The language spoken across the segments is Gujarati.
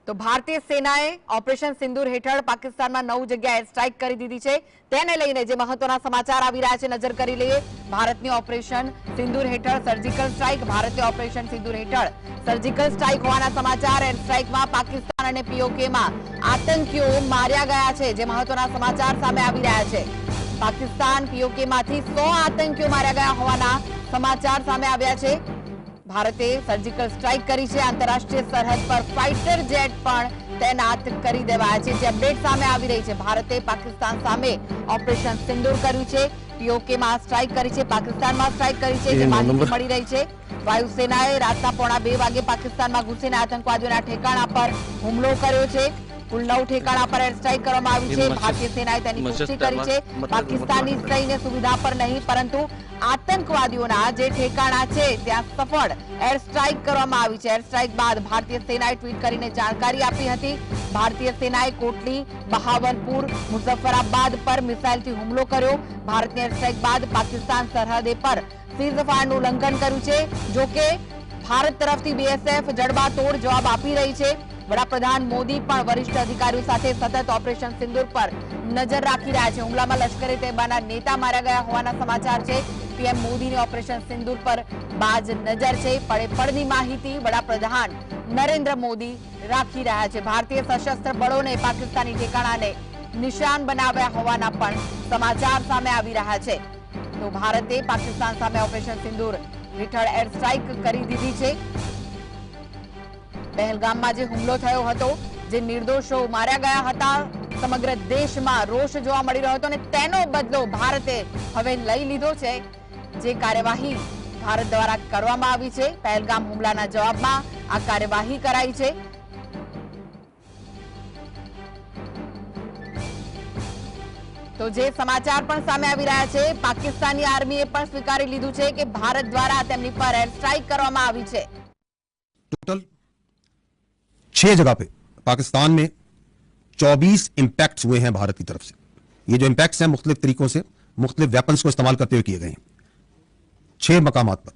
તો ભારતીય સેનાએ ઓપરેશન સિંદૂર હેઠળ પાકિસ્તાનમાં 9 જગ્યાએ સ્ટ્રાઇક કરી દીધી છે। તેને લઈને જે મહત્વના સમાચાર આવી રહ્યા છે નજર કરી લઈએ। ભારતની ઓપરેશન સિંદૂર હેઠળ સર્જિકલ સ્ટ્રાઇક, ભારતીય ઓપરેશન સિંદૂર હેઠળ સર્જિકલ સ્ટ્રાઇક હોવાના સમાચાર। એર સ્ટ્રાઇકમાં પાકિસ્તાન અને પીઓકેમાં આતંકીઓ માર્યા ગયા છે, જે મહત્વના સમાચાર સામે આવી રહ્યા છે। પાકિસ્તાન પીઓકેમાંથી 100 આતંકીઓ માર્યા ગયા હોવાના સમાચાર સામે આવ્યા છે। ભારતે સર્જિકલ સ્ટ્રાઇક કરી છે। આંતરરાષ્ટ્રીય સરહદ પર ફાઇટર જેટ પણ તૈનાત કરી દેવાયા છે। જે અપડેટ સામે આવી રહી છે, ભારતે પાકિસ્તાન સામે ઓપરેશન સિંદૂર કર્યું છે, પીઓકેમાં સ્ટ્રાઇક કરી છે, પાકિસ્તાનમાં સ્ટ્રાઇક કરી છે, જે માહિતી મળી રહી છે। વાયુસેનાએ રાતના 1:15 વાગે પાકિસ્તાનમાં ઘૂસીને આતંકવાદીઓના ઠેકાણા પર હુમલો કર્યો છે। કુલ 9 ઠેકાણા પર એર સ્ટ્રાઇક કરવામાં આવી છે। ભારતીય સેનાએ તેની પુષ્ટિ કરી છે। પાકિસ્તાની સૈન્ય સુવિધા પર નહીં, પરંતુ આતંકવાદીઓના જે ઠેકાણા છે ત્યાં સફળ એર સ્ટ્રાઇક કરવામાં આવી છે। એર સ્ટ્રાઇક બાદ ભારતીય સેનાએ ટ્વીટ કરીને જાણકારી આપી હતી। ભારતીય સેનાએ કોટલી, બહાવલપુર, મુઝફ્ફરાબાદ પર મિસાઇલથી હુમલો કર્યો। ભારતની એર સ્ટ્રાઇક બાદ પાકિસ્તાન સરહદે પર સીઝ ફાયરનું ઉલ્લંઘન કર્યું છે। જો કે ભારત તરફથી બીએસએફ જડબાતોડ જવાબ આપી રહી છે। વડાપ્રધાન મોદી પણ વરિષ્ઠ અધિકારીઓ સાથે સતત ઓપરેશન સિંદૂર પર નજર રાખી રહ્યા છે। હુમલામાં લશ્કરે તૈયબાના નેતા માર્યા ગયા હોવાના સમાચાર છે। પીએમ મોદીની ઓપરેશન સિંદૂર પર બાજ નજર છે। પડે પડની માહિતી વડાપ્રધાન નરેન્દ્ર મોદી રાખી રહ્યા છે। ભારતીય સશસ્ત્ર બળોને પાકિસ્તાની ઠેકાણાને નિશાન બનાવ્યા હોવાના પણ સમાચાર સામે આવી રહ્યા છે। તો ભારતે પાકિસ્તાન સામે ઓપરેશન સિંદૂર હેઠળ એર સ્ટ્રાઇક કરી દીધી છે। પહેલગામમાં જે હુમલો થયો હતો, જે નિર્દોષો માર્યા ગયા હતા, સમગ્ર દેશમાં રોષ જોવા મળી રહ્યો હતો અને તેનો બદલો ભારતે હવે લઈ લીધો છે। જે કાર્યવાહી ભારત દ્વારા કરવામાં આવી છે, પહેલગામ હુમલાના જવાબમાં આ કાર્યવાહી કરાઈ છે। તો જે સમાચાર પણ સામે આવી રહ્યા છે, પાકિસ્તાની આર્મીએ પણ સ્વીકારી લીધું છે કે ભારત દ્વારા તેમની પર એર સ્ટ્રાઇક કરવામાં આવી છે। टोटल 6 जगह पे पाकिस्तान में 24 इंपैक्ट्स हुए हैं भारत की तरफ से। ये जो इंपैक्ट्स हैं मुख्तलिफ तरीकों से, मुख्तलिफ वेपन्स को इस्तेमाल करते हुए किए गए हैं 6 मकामात पर।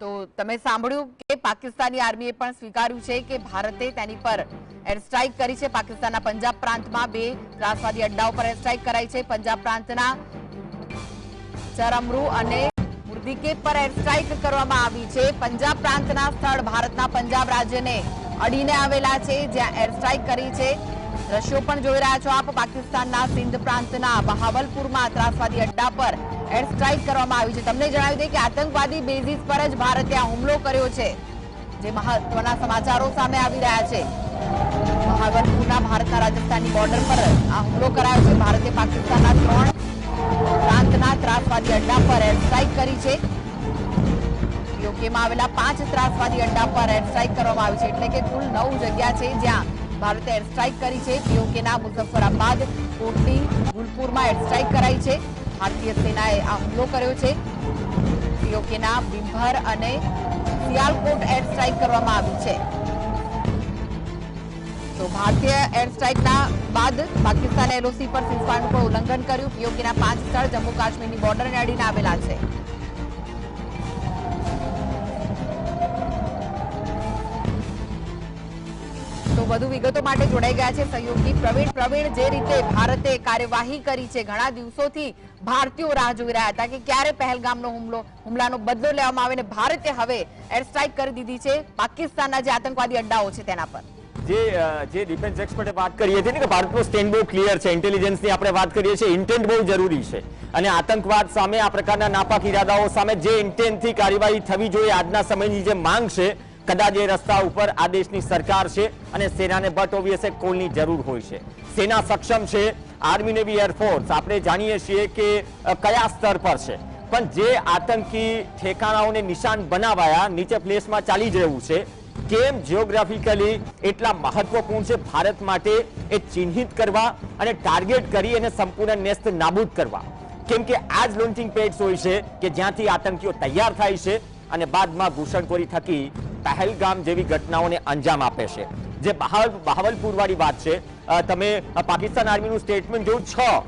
તો તમે સાંભળ્યું કે પાકિસ્તાની આર્મીએ પણ સ્વીકાર્યું છે કે ભારતે તેની પર એર સ્ટ્રાઇક કરી છે। પાકિસ્તાનના પંજાબ પ્રાંતમાં 2 ત્રાસવાદી અડ્ડાઓ પર એર સ્ટ્રાઇક કરાઈ છે। પંજાબ પ્રાંતના ચરમરૂ અને મુર્દિકે પર એર સ્ટ્રાઇક કરવામાં આવી છે। પંજાબ પ્રાંતના સ્થળ ભારતના પંજાબ રાજ્યને અડીને આવેલા છે, જ્યાં એર સ્ટ્રાઇક કરી છે। દ્રશ્યો પણ જોઈ રહ્યા છો આપ। પાકિસ્તાનના સિંધ પ્રાંતના બહાવલપુરમાં ત્રાસવાદી અડ્ડા પર એર સ્ટ્રાઇક કરવામાં આવી છે। તમને જણાવી દઈએ કે આતંકવાદી બેઝિસ પર જ ભારતે આ હુમલો કર્યો છે, જે મહત્વના સમાચારો સામે આવી રહ્યા છે। બહાવલપુરના ભારતના રાજસ્થાનની બોર્ડર પર આ હુમલો કરાયો છે। ભારતે પાકિસ્તાનના 3 પ્રાંતના ત્રાસવાદી અડ્ડા પર એર સ્ટ્રાઇક કરી છે। પીઓકેમાં આવેલા 5 ત્રાસવાદી અડ્ડા પર એર સ્ટ્રાઇક કરવામાં આવી છે, એટલે કે કુલ 9 જગ્યા છે જ્યાં ભારતે એર સ્ટ્રાઇક કરી છે। પીઓકેના મુઝફ્ફરાબાદ, કોટલી, ગુલપુરમાં એર સ્ટ્રાઇક કરાઈ છે। ભારતીય સેનાએ આ હુમલો કર્યો છે। પીઓકેના બિમ્ભર અને સિયાલકોટ એર સ્ટ્રાઇક કરવામાં આવી છે। તો ભારતીય એર સ્ટ્રાઇકના બાદ પાકિસ્તાને એલઓસી પર સીઝફાયરનું પણ ઉલ્લંઘન કર્યું। પીઓકેના 5 સ્થળ જમ્મુ કાશ્મીરની બોર્ડરને અડીને આવેલા છે। તો વધુ વિગતો માટે જોડાઈ ગયા છે સહયોગી પ્રવીણ। જે રીતે ભારતે કાર્યવાહી કરી છે, ઘણા દિવસોથી ભારતીયો રાહ જોઈ રહ્યા હતા કે ક્યારે પહેલગામનો હુમલાનો બદલો લેવામાં આવે, અને ભારતે હવે એર સ્ટ્રાઇક કરી દીધી છે પાકિસ્તાનના જે આતંકવાદી અડ્ડાઓ છે તેના પર। જે ડિફેન્સ એક્સપર્ટે વાત કરી હતી ને કે ભારતનો સ્ટેન્ડ બહુ ક્લિયર છે, ઇન્ટેલિજન્સની આપણે વાત કરીએ છીએ, ઇન્ટેન્ટ બહુ જરૂરી છે અને આતંકવાદ સામે, આ પ્રકારના નાપાક ઇરાદાઓ સામે જે ઇન્ટેન્ટથી કાર્યવાહી થવી જોઈએ, આજના સમયની જે માંગ છે, કદાચ એ રસ્તા ઉપર આ દેશની સરકાર છે અને સેનાને બટ ઓબ્વિયસ કોલની જરૂર હોય છે। સેના સક્ષમ છે, આર્મી, નેવી, એરફોર્સ આપણે જાણીએ છીએ કે કયા સ્તર પર છે, પણ જે આતંકી ઠેકાણાઓને નિશાન બનાવાયા, નીચે પ્લેસમાં ચાલી જવું છે, કેમ જીઓગ્રાફિકલી એટલા મહત્વપૂર્ણ છે ભારત માટે એ ચિહ્નિત કરવા અને ટાર્ગેટ કરી અને સંપૂર્ણ નેસ્ત નાબૂદ કરવા। કેમ કે આ જ લોન્ચિંગ પેડ્સ હોય છે કે જ્યાંથી આતંકીઓ તૈયાર થાય છે અને બાદમાં ઘૂસણખોરી થકી પહેલગામ જેવી ઘટનાઓને અંજામ આપે છે। જે બહાવલપુર વાળી વાત છે, તમે પાકિસ્તાન આર્મીનું સ્ટેટમેન્ટ જોયું,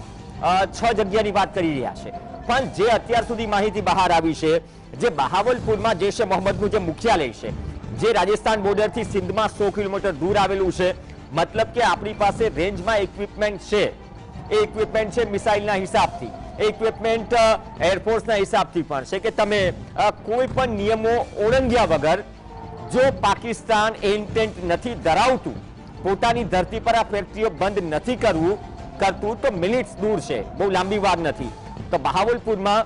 6 જગ્યાની વાત કરી રહ્યા છે, પણ જે અત્યાર સુધી માહિતી બહાર આવી છે, જે બહાવલપુરમાં જૈશ એ મોહમ્મદનું જે મુખ્યાલય છે જે રાજસ્થાન બોર્ડરથી સિંધમાં 100 કિલોમીટર દૂર આવેલું છે. મતલબ કે આપણી પાસે રેન્જમાં ઇક્વિપમેન્ટ છે. એ ઇક્વિપમેન્ટ છે મિસાઇલના હિસાબથી, એ ઇક્વિપમેન્ટ એરફોર્સના હિસાબથી પણ છે કે તમે કોઈ પણ નિયમો ઓળંગ્યા વગર, જો પાકિસ્તાન એ ઇન્ટેન્ટ નથી ધરાવતું, પોતાની ધરતી પર આ ફેક્ટરીઓ બંધ નથી કરતું, તો મિનિટ્સ દૂર છે, બહુ લાંબી વાર નથી. તો બહાવલપુરમાં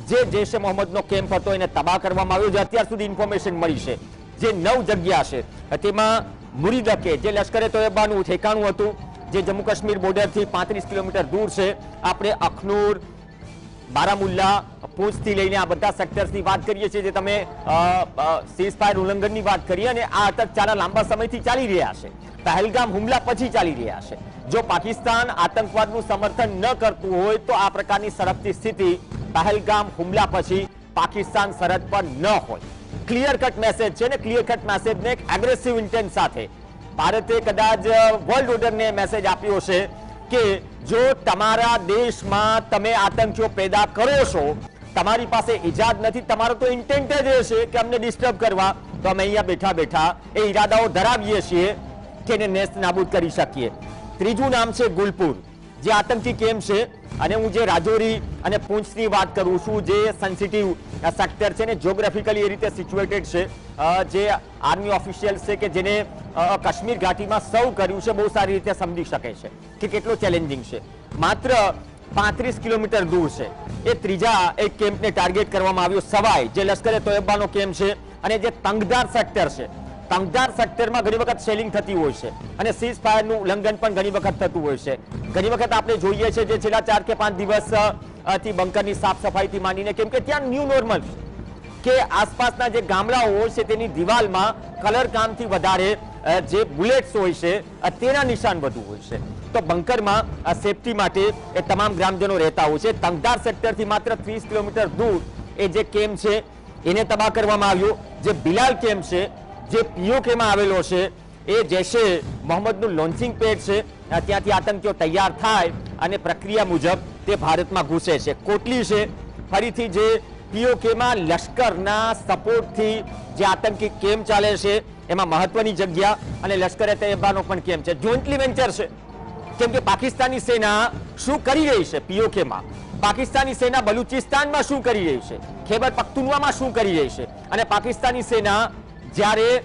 જે જૈશ-એ મોહમ્મદનો કેમ્પ હતો એને તબાહ કરવામાં આવ્યો. જે અત્યાર સુધી ઇન્ફોર્મેશન મળી છે, જે 9 જગ્યા છે તેમાં મુરીદકે, જે લશ્કરે તોયબાનું ઠેકાણું હતું, જે જમ્મુ કાશ્મીર બોર્ડરથી 35 કિલોમીટર દૂર છે. આપણે અખનૂર, બારામુલ્લા, પૂંછથી લઈને આ બધા સેક્ટર્સની વાત કરીએ છીએ, જે તમે સીઝફાયર ઉલ્લંઘનની વાત કરી, અને આ અટકચાળા લાંબા સમયથી ચાલી રહ્યા છે. પહેલગામ હુમલા પછી ચાલી રહ્યા છે. જો પાકિસ્તાન આતંકવાદનું સમર્થન ન કરતું હોય તો આ પ્રકારની સળગતી સ્થિતિ પહેલગામ હુમલા પછી પાકિસ્તાન સરહદ પર ન હોય. ક્લિયર કટ મેસેજ છે ને, ક્લિયર કટ મેસેજને એક એગ્રેસિવ ઇન્ટેન્ટ સાથે ભારતે કદાચ વર્લ્ડ ઓર્ડરને મેસેજ આપ્યો છે કે જો તમારા દેશમાં તમે આતંકીઓ પેદા કરો છો, તમારી પાસે ઇજાદ નથી, તમારો તો ઇન્ટેન્ટ જ છે કે અમને ડિસ્ટર્બ કરવા, તો અમે અહીંયા બેઠા બેઠા એ ઈરાદાઓ ધરાવીએ છીએ કે એને નેસ્ત નાબૂદ કરી શકીએ. ત્રીજું નામ છે ગુલપુર, જે આતંકી કેમ્પ છે. અને હું જે રાજૌરી અને પૂંછની વાત કરું છું, જે સેન્સિટિવ સેક્ટર છે ને, જ્યોગ્રાફિકલી એ રીતે સિચ્યુએટેડ છે, જે આર્મી ઓફિશિયલ્સ છે કે જેને કાશ્મીર ઘાટીમાં સર્વ કર્યું છે, બહુ સારી રીતે સમજી શકે છે કે કેટલો ચેલેન્જિંગ છે. માત્ર 35 કિલોમીટર દૂર છે. એ ત્રીજા એક કેમ્પને ટાર્ગેટ કરવામાં આવ્યો, સવાઈ, જે લશ્કરે તોયબાનો કેમ્પ છે. અને જે તંગદાર સેક્ટર છે, તંગદાર સેક્ટરમાં ઘણી વખત શેલિંગ થતી હોય છે અને સીઝ ફાયરનું ઉલ્લંઘન પણ ઘણી વખત થતું હોય છે. ઘણી વખત આપણે જોઈએ છે જે છેલ્લા 4 કે 5 દિવસથી બંકરની સાફ સફાઈથી માંડીને, કેમ કે ત્યાં ન્યૂ નોર્મલ કે આસપાસના જે ગામડાઓ હોય છે તેની દિવાલમાં કલર કામથી વધારે જે બુલેટ્સ હોય છે તેના નિશાન વધુ હોય છે. તો બંકરમાં સેફટી માટે એ તમામ ગ્રામજનો રહેતા હોય છે. તંગદાર સેક્ટરથી માત્ર 30 કિલોમીટર દૂર એ જે કેમ્પ છે એને તબાહ કરવામાં આવ્યો. જે બિલાલ કેમ્પ છે, જે પીઓકેમાં આવેલો છે, એ જૈશે મોહમ્મદનું લોન્ચિંગ પેડ છે. ત્યાંથી આતંકીઓ તૈયાર થાય અને પ્રક્રિયા મુજબ તે ભારતમાં ઘૂસે છે. કોટલી છે, ફરીથી જે પીઓકેમાં લશ્કરના સપોર્ટથી જે આતંકી કેમ્પ ચાલે છે એમાં મહત્વની જગ્યા, અને લશ્કરે તૈયબાનો પણ કેમ્પ છે. જોઈન્ટલી વેન્ચર છે, કેમ કે પાકિસ્તાની સેના શું કરી રહી છે પીઓકેમાં, પાકિસ્તાની સેના બલુચિસ્તાનમાં શું કરી રહી છે, ખૈબર પખ્તુનવામાં શું કરી રહી છે, અને પાકિસ્તાની સેના જ્યારે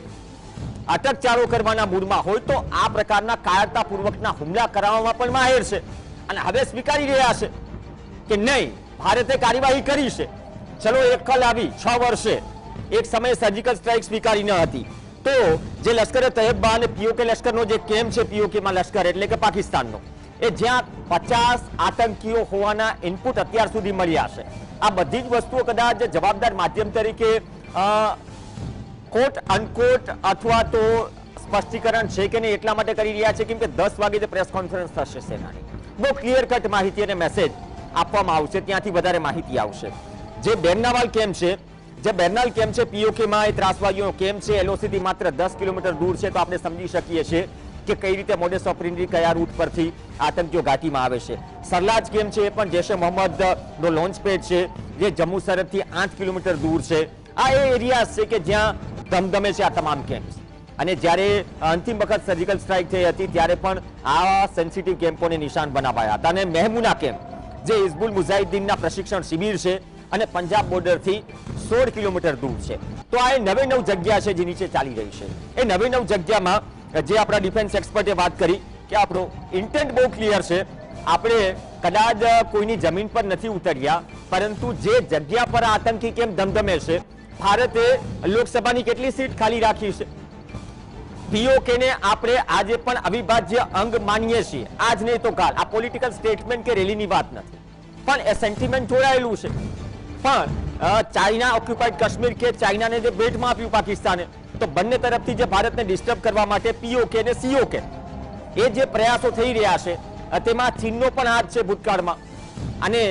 અટકચાળો કરવાના મૂડમાં હોય તો આ પ્રકારના કાયરતાપૂર્વકના હુમલા કરાવવામાં પણ માહેર છે. અને હવે સ્વીકારી રહ્યા છે કે નહીં, ભારતે કાર્યવાહી કરી છે. ચલો એક કલ આવી 6 વર્ષે, એક સમયે સર્જિકલ સ્ટ્રાઇક સ્વીકારી ન હતી, તો જે લશ્કરે તૈયબા અને પીઓકે લશ્કરનો જે કેમ્પ છે, પીઓકેમાં લશ્કર એટલે કે પાકિસ્તાનનો, એ જ્યાં 50 આતંકીઓ હોવાના ઇનપુટ અત્યાર સુધી મળ્યા છે. આ બધી જ વસ્તુઓ કદાચ જવાબદાર માધ્યમ તરીકે કોટ અનકોટ અથવા તો સ્પષ્ટીકરણ છે કે નહીં એટલા માટે કરી રહ્યા છે કેમ કે 10 વાગે પ્રેસ કોન્ફરન્સ થશે સેનાની. બહુ ક્લિયર કટ માહિતી અને મેસેજ આપવામાં આવશે, ત્યાંથી વધારે માહિતી આવશે. જે બેરનાવાલ કેમ્પ છે, જે બેરનાલ કેમ્પ છે પીઓકેમાં, એ ત્રાસવાદીઓનો કેમ્પ છે, એલઓસીથી માત્ર 10 કિલોમીટર દૂર છે. તો આપણે સમજી શકીએ છીએ કે કઈ રીતે મોડેસ ઓપરેન્ડી કયા રૂટ પરથી આતંકીઓ ઘાટીમાં આવે છે. સરલાજ કેમ્પ છે, એ પણ જૈશ-એ મોહમ્મદનો લોન્ચ પેડ છે, જે જમ્મુ સરહદથી 8 કિલોમીટર દૂર છે. આ એ એરિયા છે કે જ્યાં ધમધમે છે આ તમામ કેમ્પ. અને જ્યારે અંતિમ વખત સર્જિકલ સ્ટ્રાઇક થઈ હતી ત્યારે પણ આ સેન્સિટિવ કેમ્પોને નિશાન બનાવાયા હતા. અને મહેમુના કેમ્પ, જે હિઝબુલ મુજાહિદ્દીનના પ્રશિક્ષણ શિબિર છે અને પંજાબ બોર્ડરથી 16 કિલોમીટર દૂર છે. તો આ 9 જગ્યા છે જે નીચે ચાલી રહી છે. એ 9 જગ્યામાં જે આપણા ડિફેન્સ એક્સપર્ટે વાત કરી કે આપણો ઇન્ટેન્ટ બહુ ક્લિયર છે, આપણે કદાચ કોઈની જમીન પર નથી ઉતર્યા, પરંતુ જે જગ્યા પર આતંકી કેમ્પ ધમધમે છે, ભારતે લોકસભાની કેટલી સીટ ખાલી રાખી છે. પીઓકેને આપણે આજે પણ અવિભાજ્ય અંગ માનીએ છીએ, આજ નહીં તો કાલ. આ પોલિટિકલ સ્ટેટમેન્ટ કે રેલીની વાત નથી, પણ એ સેન્ટિમેન્ટ જોડાયેલું છે. પણ ચાઇના ઓક્યુપાઈડ કાશ્મીર કે ચાઇનાને જે ભેટમાં આપ્યું પાકિસ્તાને, તો બંને તરફથી જે ભારતને ડિસ્ટર્બ કરવા માટે પીઓકે અને સીઓકે એ જે પ્રયાસો થઈ રહ્યા છે, તેમાં ચીનનો પણ હાથ છે ભૂતકાળમાં અને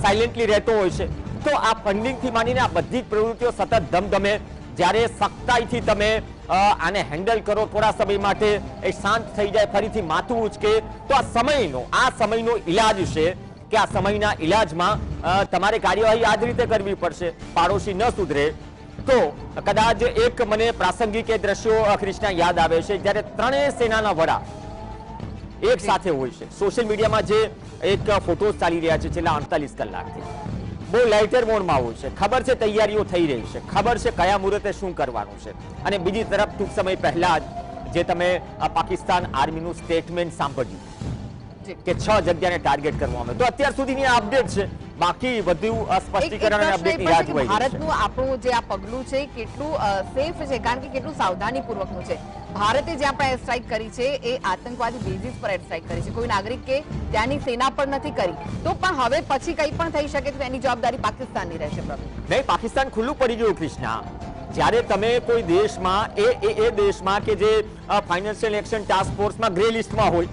સાયલેન્ટલી રહેતો હોય છે. તો આ ફંડિંગથી માંડીને આ બધી જ પ્રવૃત્તિઓ સતત ધમધમે. જ્યારે સખ્તાઈથી તમે આને હેન્ડલ કરો, થોડા સમય માટે એ શાંત થઈ જાય, ફરીથી માથું ઉચકે, તો આ સમયનો ઇલાજ છે કે આ સમયના ઇલાજમાં તમારે કાર્યવાહી આ જ રીતે કરવી પડશે. પાડોશી ન સુધરે તો કદાચ એક મને પ્રાસંગિક એ દ્રશ્યો કૃષ્ણા યાદ આવે છે જ્યારે ત્રણેય સેનાના વડા એક સાથે હોય છે. સોશિયલ મીડિયામાં જે એક ફોટોઝ ચાલી રહ્યા છે છેલ્લા 48 કલાકથી, બહુ લાઇટર મોડમાં હોય છે. ખબર છે તૈયારીઓ થઈ રહી છે, ખબર છે કયા મુહૂર્તે શું કરવાનું છે. અને બીજી તરફ ટૂંક સમય પહેલા જ જે તમે પાકિસ્તાન આર્મીનું સ્ટેટમેન્ટ સાંભળ્યું કે 6 જગ્યાને ટાર્ગેટ કરવામાં આવે, તો અત્યાર સુધીની આ અપડેટ છે. બાકી બધું સ્પષ્ટીકરણ અને અપડેટની રાહ જોઈ રહી છે. ભારતનું આપણું જે આ પગલું છે કેટલું સેફ છે, કારણ કે કેટલું સાવધાનીપૂર્વકનું છે. ભારતે જ્યાં પણ એર સ્ટ્રાઇક કરી છે એ આતંકવાદી બેઝિસ પર એર સ્ટ્રાઇક કરી છે, કોઈ નાગરિક કે ત્યાંની સેના પર નથી કરી. તો પણ હવે પછી કંઈ પણ થઈ શકે તો એની જવાબદારી પાકિસ્તાનની રહેશે. નહીં, પાકિસ્તાન ખુલ્લું પડી ગયું કૃષ્ણા. જ્યારે તમે કોઈ દેશમાં એ દેશમાં કે જે ફાઇનાન્શિયલ એક્શન ટાસ્ક ફોર્સમાં ગ્રે લિસ્ટમાં હોય,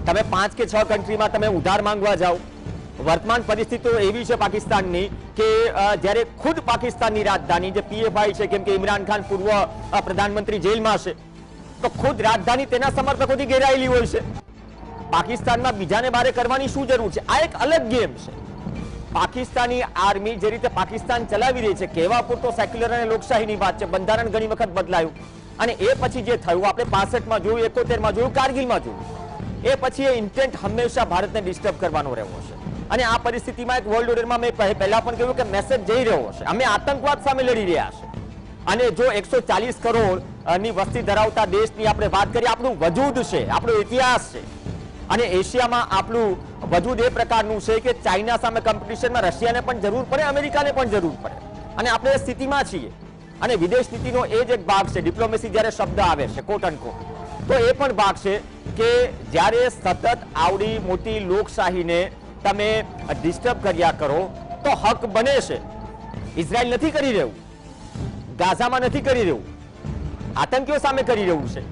તમે 5 કે 6 કન્ટ્રીમાં તમે ઉધાર માંગવા જાઓ. વર્તમાન પરિસ્થિતિઓ એવી છે પાકિસ્તાનની કે જ્યારે ખુદ પાકિસ્તાનની રાજધાની જે PFI છે, કેમ કે ઇમરાન ખાન પૂર્વ પ્રધાનમંત્રી જેલમાં છે, તો ખુદ રાજધાની તેના સમર્થકોથી ઘેરાયેલી હોય છે. પાકિસ્તાનમાં બીજાને બારે કરવાની શું જરૂર છે? આ એક અલગ ગેમ છે. પાકિસ્તાની આર્મી જે રીતે પાકિસ્તાન ચલાવી રહી છે, કહેવા પૂરતો સેક્યુલર અને લોકશાહીની વાત છે. બંધારણ ઘણી વખત બદલાયું અને એ પછી જે થયું આપણે 65માં જોયું, 71માં જોયું, કારગિલમાં જોયું. એ પછી એ ઇન્ટેન્ટ હંમેશા ભારતને ડિસ્ટર્બ કરવાનો રહ્યો છે. અને આ પરિસ્થિતિમાં એક વર્લ્ડ ઓર્ડરમાં મેં પહેલા પણ કહ્યું કે મેસેજ જઈ રહ્યો છે, અમે આતંકવાદ સામે લડી રહ્યા છે. અને જો 140 કરોડ ની વસ્તી ધરાવતા દેશની આપણે વાત કરીએ, આપણું વજૂદ છે, આપણો ઇતિહાસ છે. અને એશિયામાં આપણું વજૂદ એ પ્રકારનું છે કે ચાઇના સામે કોમ્પિટિશનમાં રશિયાને પણ જરૂર પડે, અમેરિકાને પણ જરૂર પડે. અને આપણે એ સ્થિતિમાં છીએ. અને વિદેશ નીતિનો એ જ એક ભાગ છે. ડિપ્લોમેસી જ્યારે શબ્દ આવે છે કોટ એન્ડ કોટ, તો એ પણ ભાગ છે કે જ્યારે સતત આવડી મોટી લોકશાહીને તમે ડિસ્ટર્બ કર્યા કરો તો હક બને છે. ઇઝરાયલ નથી કરી રહ્યું, ગાઝામાં નથી કરી રહ્યું, આતંકીઓ સામે કરી રહ્યું છે.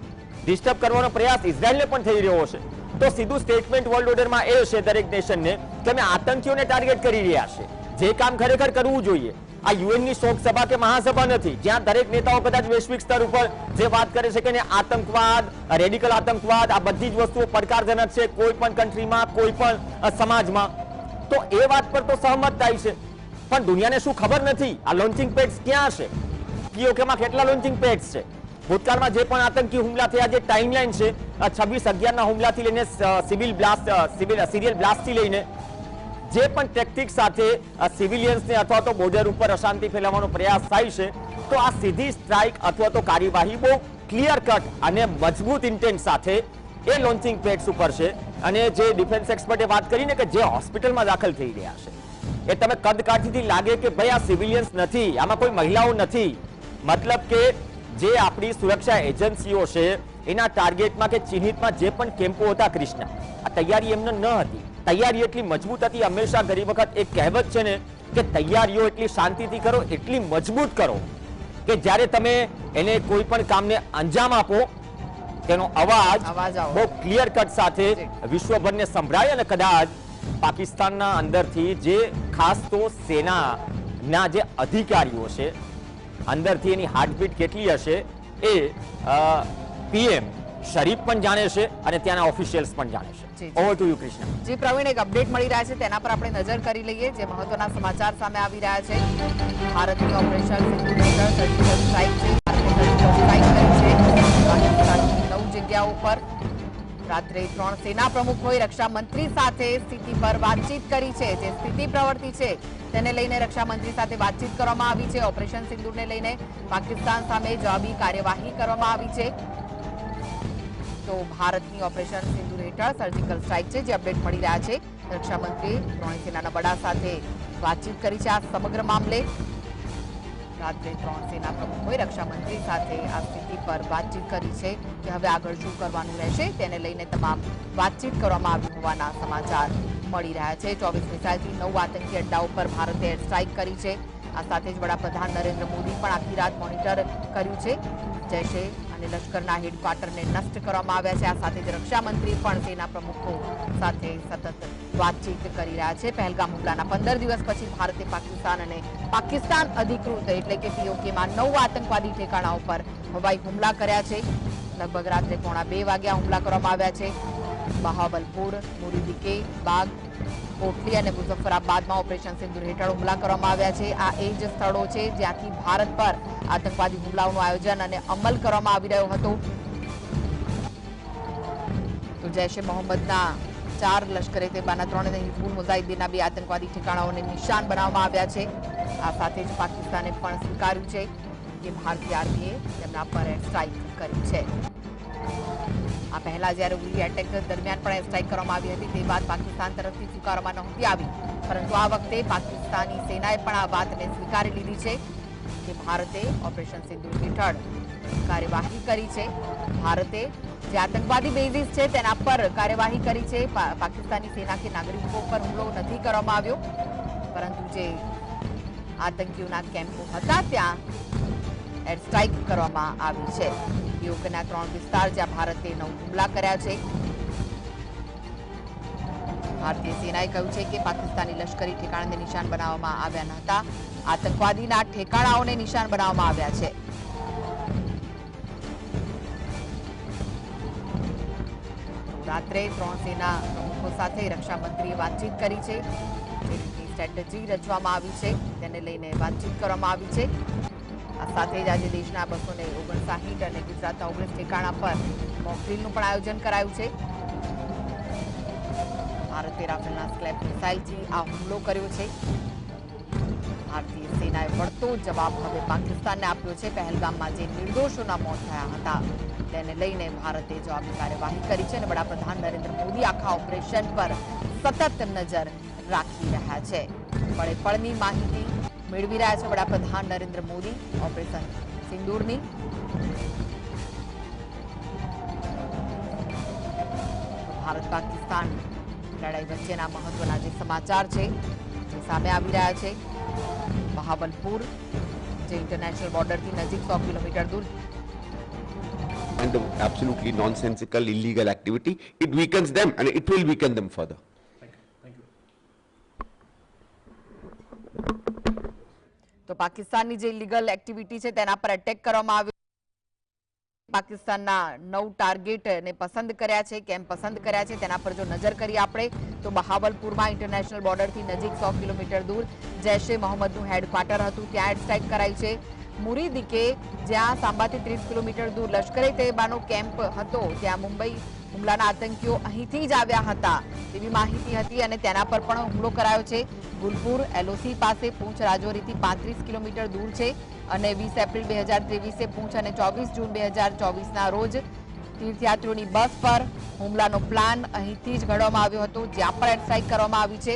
ડિસ્ટર્બ કરવાનો પ્રયાસ ઇઝરાયલને પણ થઈ રહ્યો છે. તો સીધું સ્ટેટમેન્ટ વર્લ્ડ ઓર્ડરમાં એ છે દરેક નેશનને કે અમે આતંકીઓને ટાર્ગેટ કરી રહ્યા છે. જે કામ ખરેખર કરવું જોઈએ. આ યુએનની શોક સભા કે મહાસભા નથી જ્યાં દરેક નેતાઓ કદાચ વૈશ્વિક સ્તર ઉપર જે વાત કરે છે કે આતંકવાદ, રેડિકલ આતંકવાદ, આ બધી જ વસ્તુઓ પડકારજનક છે કોઈ પણ કન્ટ્રીમાં, કોઈ પણ સમાજમાં. તો એ વાત પર તો સહમત થાય છે. પણ દુનિયાને શું ખબર નથી આ લોન્ચિંગ પેડ્સ ક્યાં છે, પીઓકેમાં કેટલા લોન્ચિંગ પેડ્સ છે. ભૂતકાળમાં જે પણ આતંકી હુમલા થયા, જે ટાઈમલાઈન છે 26/11ના હુમલાથી લઈને સિરિયલ બ્લાસ્ટથી લઈને જે પણ ટેક્ટિક સાથે સિવિલિયન્સને અથવા તો બોર્ડર ઉપર અશાંતિ ફેલાવવાનો પ્રયાસ થાય છે, તો આ સીધી સ્ટ્રાઇક અથવા તો કાર્યવાહી બહુ ક્લિયર કટ અને મજબૂત ઇન્ટેન્ટ સાથે એ લોન્ચિંગ પેડ્સ ઉપર છે. અને જે ડિફેન્સ એક્સપર્ટે વાત કરીને કે જે હોસ્પિટલમાં દાખલ થઈ રહ્યા છે, એ તમે કદકાઠીથી લાગે કે ભાઈ આ સિવિલિયન્સ નથી, આમાં કોઈ મહિલાઓ નથી. મતલબ કે જે આપણી સુરક્ષા એજન્સીઓ છે એના ટાર્ગેટમાં કે ચિહ્નિતમાં જે પણ કેમ્પો હતા કૃષ્ણા, આ તૈયારી એમને ન હતી. તૈયારી એટલી મજબૂત હતી. હંમેશા ઘણી વખત એક કહેવત છે ને કે તૈયારીઓ એટલી શાંતિથી કરો, એટલી મજબૂત કરો કે જ્યારે તમે એને કોઈ પણ કામને અંજામ આપો તેનો અવાજ બહુ ક્લિયર કટ સાથે વિશ્વભરને સંભળાય. અને કદાચ પાકિસ્તાનના અંદરથી જે ખાસ તો સેનાના જે અધિકારીઓ છે અંદરથી એની હાર્ટબીટ કેટલી હશે એ PM શરીફ પણ જાણે છે અને ત્યાંના ઓફિશિયલ્સ પણ જાણે છે. Over to you Krishna. જી પ્રવીણ, એક અપડેટ મળી રહ્યા છે તેના પર આપણે નજર કરી લઈએ. જે મહત્વના સમાચાર સામે આવી રહ્યા છે, ભારતની ઓપરેશન સિંધુ હેઠળ સર્જિકલ સ્ટ્રાઇક છે. પાકિસ્તાનની 9 જગ્યાઓ પર રાત્રે 3 સેના પ્રમુખોએ રક્ષા મંત્રી સાથે સ્થિતિ પર વાતચીત કરી છે. જે સ્થિતિ પ્રવર્તી છે તેને લઈને રક્ષા મંત્રી સાથે વાતચીત કરવામાં આવી છે. ઓપરેશન સિંદૂરને લઈને પાકિસ્તાન સામે જવાબી કાર્યવાહી કરવામાં આવી છે. તો ભારતની ઓપરેશન સિંદૂર હેઠળ સર્જિકલ સ્ટ્રાઇક છે, જે અપડેટ મળી રહ્યા છે. રક્ષા મંત્રીએ ત્રણેય સેનાના વડા સાથે વાતચીત કરી છે આ સમગ્ર મામલે. રાત્રે 3 સેના પ્રમુખોએ રક્ષા મંત્રી સાથે આ સ્થિતિ પર વાતચીત કરી છે કે હવે આગળ શું કરવાનું રહેશે તેને લઈને તમામ વાતચીત કરવામાં આવી હોવાના સમાચાર મળી રહ્યા છે. 24 મિસાઇલથી 9 આતંકી અડ્ડાઓ પર ભારતે એર સ્ટ્રાઇક કરી છે. આ સાથે જ વડાપ્રધાન નરેન્દ્ર મોદી પણ આખી રાત મોનિટર કર્યું છે. જૈશે અને લશ્કરના હેડક્વાર્ટરને નષ્ટ કરવામાં આવ્યા છે. આ સાથે જ રક્ષા મંત્રી પણ સેના પ્રમુખો સાથે સતત વાતચીત કરી રહ્યા છે. પહેલગામ હુમલાના 15 દિવસ પછી ભારતે પાકિસ્તાન અને પાકિસ્તાન અધિકૃત એટલે કે POKમાં 9 આતંકવાદી ઠેકાણાઓ પર હવાઈ હુમલા કર્યા છે. લગભગ રાત્રે 1:45 વાગ્યા હુમલા કરવામાં આવ્યા છે. બહાવલપુર, મુરીદીકે, બાગ, કોટલી અને મુઝફ્ફરાબાદમાં ઓપરેશન સિંદૂર હેઠળ હુમલા કરવામાં આવ્યા છે. આ એ જ સ્થળો છે જ્યાંથી ભારત પર આતંકવાદી હુમલાઓનું આયોજન અને અમલ કરવામાં આવી રહ્યો હતો. તો જૈશ એ મોહમ્મદના 4, લશ્કરે તૈયબાના 3 અને હિઝબુલ મુજાહિદ્દીનના 2 આતંકવાદી ઠેકાણાઓને નિશાન બનાવવામાં આવ્યા છે. આ સાથે જ પાકિસ્તાને પણ સ્વીકાર્યું છે કે ભારતીય આર્મીએ તેમના પર એર સ્ટ્રાઇક કરી છે. આ પહેલા જ્યારે ઉરી એટેક દરમિયાન પણ એર સ્ટ્રાઇક કરવામાં આવી હતી તે બાદ પાકિસ્તાન તરફથી સ્વીકારવામાં નહોતી આવી, પરંતુ આ વખતે પાકિસ્તાની સેનાએ પણ આ વાતને સ્વીકારી લીધી છે કે ભારતે ઓપરેશન સિંદૂર હેઠળ કાર્યવાહી કરી છે. ભારતે જે આતંકવાદી બેઝિસ છે તેના પર કાર્યવાહી કરી છે. પાકિસ્તાની સેના કે નાગરિકો પર હુમલો નથી કરવામાં આવ્યો, પરંતુ જે આતંકીઓના કેમ્પો હતા ત્યાં એર સ્ટ્રાઇક કરવામાં આવી છે. પીઓકેના 3 વિસ્તાર જ્યાં ભારતે 9 હુમલા કર્યા છે. ભારતીય સેનાએ કહ્યું છે કે પાકિસ્તાની લશ્કરી ઠેકાણાને નિશાન બનાવવામાં આવ્યા ન હતા, આતંકવાદીના ઠેકાણાઓને નિશાન બનાવવામાં આવ્યા છે. રાત્રે 3 સેના પ્રમુખો સાથે રક્ષામંત્રીએ વાતચીત કરી છે. જે રીતની સ્ટ્રેટેજી રચવામાં આવી છે તેને લઈને વાતચીત કરવામાં આવી છે. આ સાથે જ આજે દેશના 259 અને ગુજરાતના 19 ઠેકાણા પર મોકડ્રીલનું પણ આયોજન કરાયું છે. ભારતે રાફેલના સ્લેબ મિસાઇલથી આ હુમલો કર્યો છે. ભારતીય સેનાએ વળતો જવાબ હવે પાકિસ્તાનને આપ્યો છે. પહેલગામમાં જે નિર્દોષોના મોત થયા હતા તેને લઈને ભારતે જવાબી કાર્યવાહી કરી છે અને વડાપ્રધાન નરેન્દ્ર મોદી આખા ઓપરેશન પર સતત નજર રાખી રહ્યા છે. પળે પળની માહિતી મેળવી રહ્યા છે વડાપ્રધાન નરેન્દ્ર મોદી ઓપરેશન સિંદૂરની. ભારત પાકિસ્તાન લડાઈ વચ્ચેના મહત્વના જે સમાચાર છે જે સામે આવી રહ્યા છે. બહાવલપુર જે ઇન્ટરનેશનલ બોર્ડરથી નજીક 100 કિલોમીટર દૂર and of absolutely nonsensical illegal activity, it weakens them and it will weaken them further. તો પાકિસ્તાનની જે ઇલીગલ એક્ટિવિટી છે તેના પર એટેક કરવામાં આવ્યો. પાકિસ્તાનના 9 ટાર્ગેટને પસંદ કર્યા છે. કેમ પસંદ કર્યા છે તેના પર જો નજર કરીએ આપણે તો બહાવલપુરમાં ઇન્ટરનેશનલ બોર્ડરથી નજીક 100 કિલોમીટર દૂર જૈશ એ મોહમ્મદનું હેડક્વાર્ટર હતું, ત્યાં એર સ્ટ્રાઇક કરાઈ છે. મુરીદીકે જ્યાં સાંબાથી 30 કિલોમીટર દૂર લશ્કરે તૈયબાનો કેમ્પ હતો ત્યાં મુંબઈ હુમલાના આતંકીઓ અહીંથી જ આવ્યા હતા તેવી માહિતી હતી અને તેના પર પણ હુમલો કરાયો છે. ગુલપુર એલઓસી પાસે પૂંછ રાજૌરીથી 35 કિલોમીટર દૂર છે અને 20 એપ્રિલ 2023 પૂંછ અને 24 જૂન 2024ના રોજ તીર્થયાત્રીઓની બસ પર હુમલાનો પ્લાન અહીંથી જ ઘડવામાં આવ્યો હતો, જ્યાં પણ એર સ્ટ્રાઇક કરવામાં આવી છે.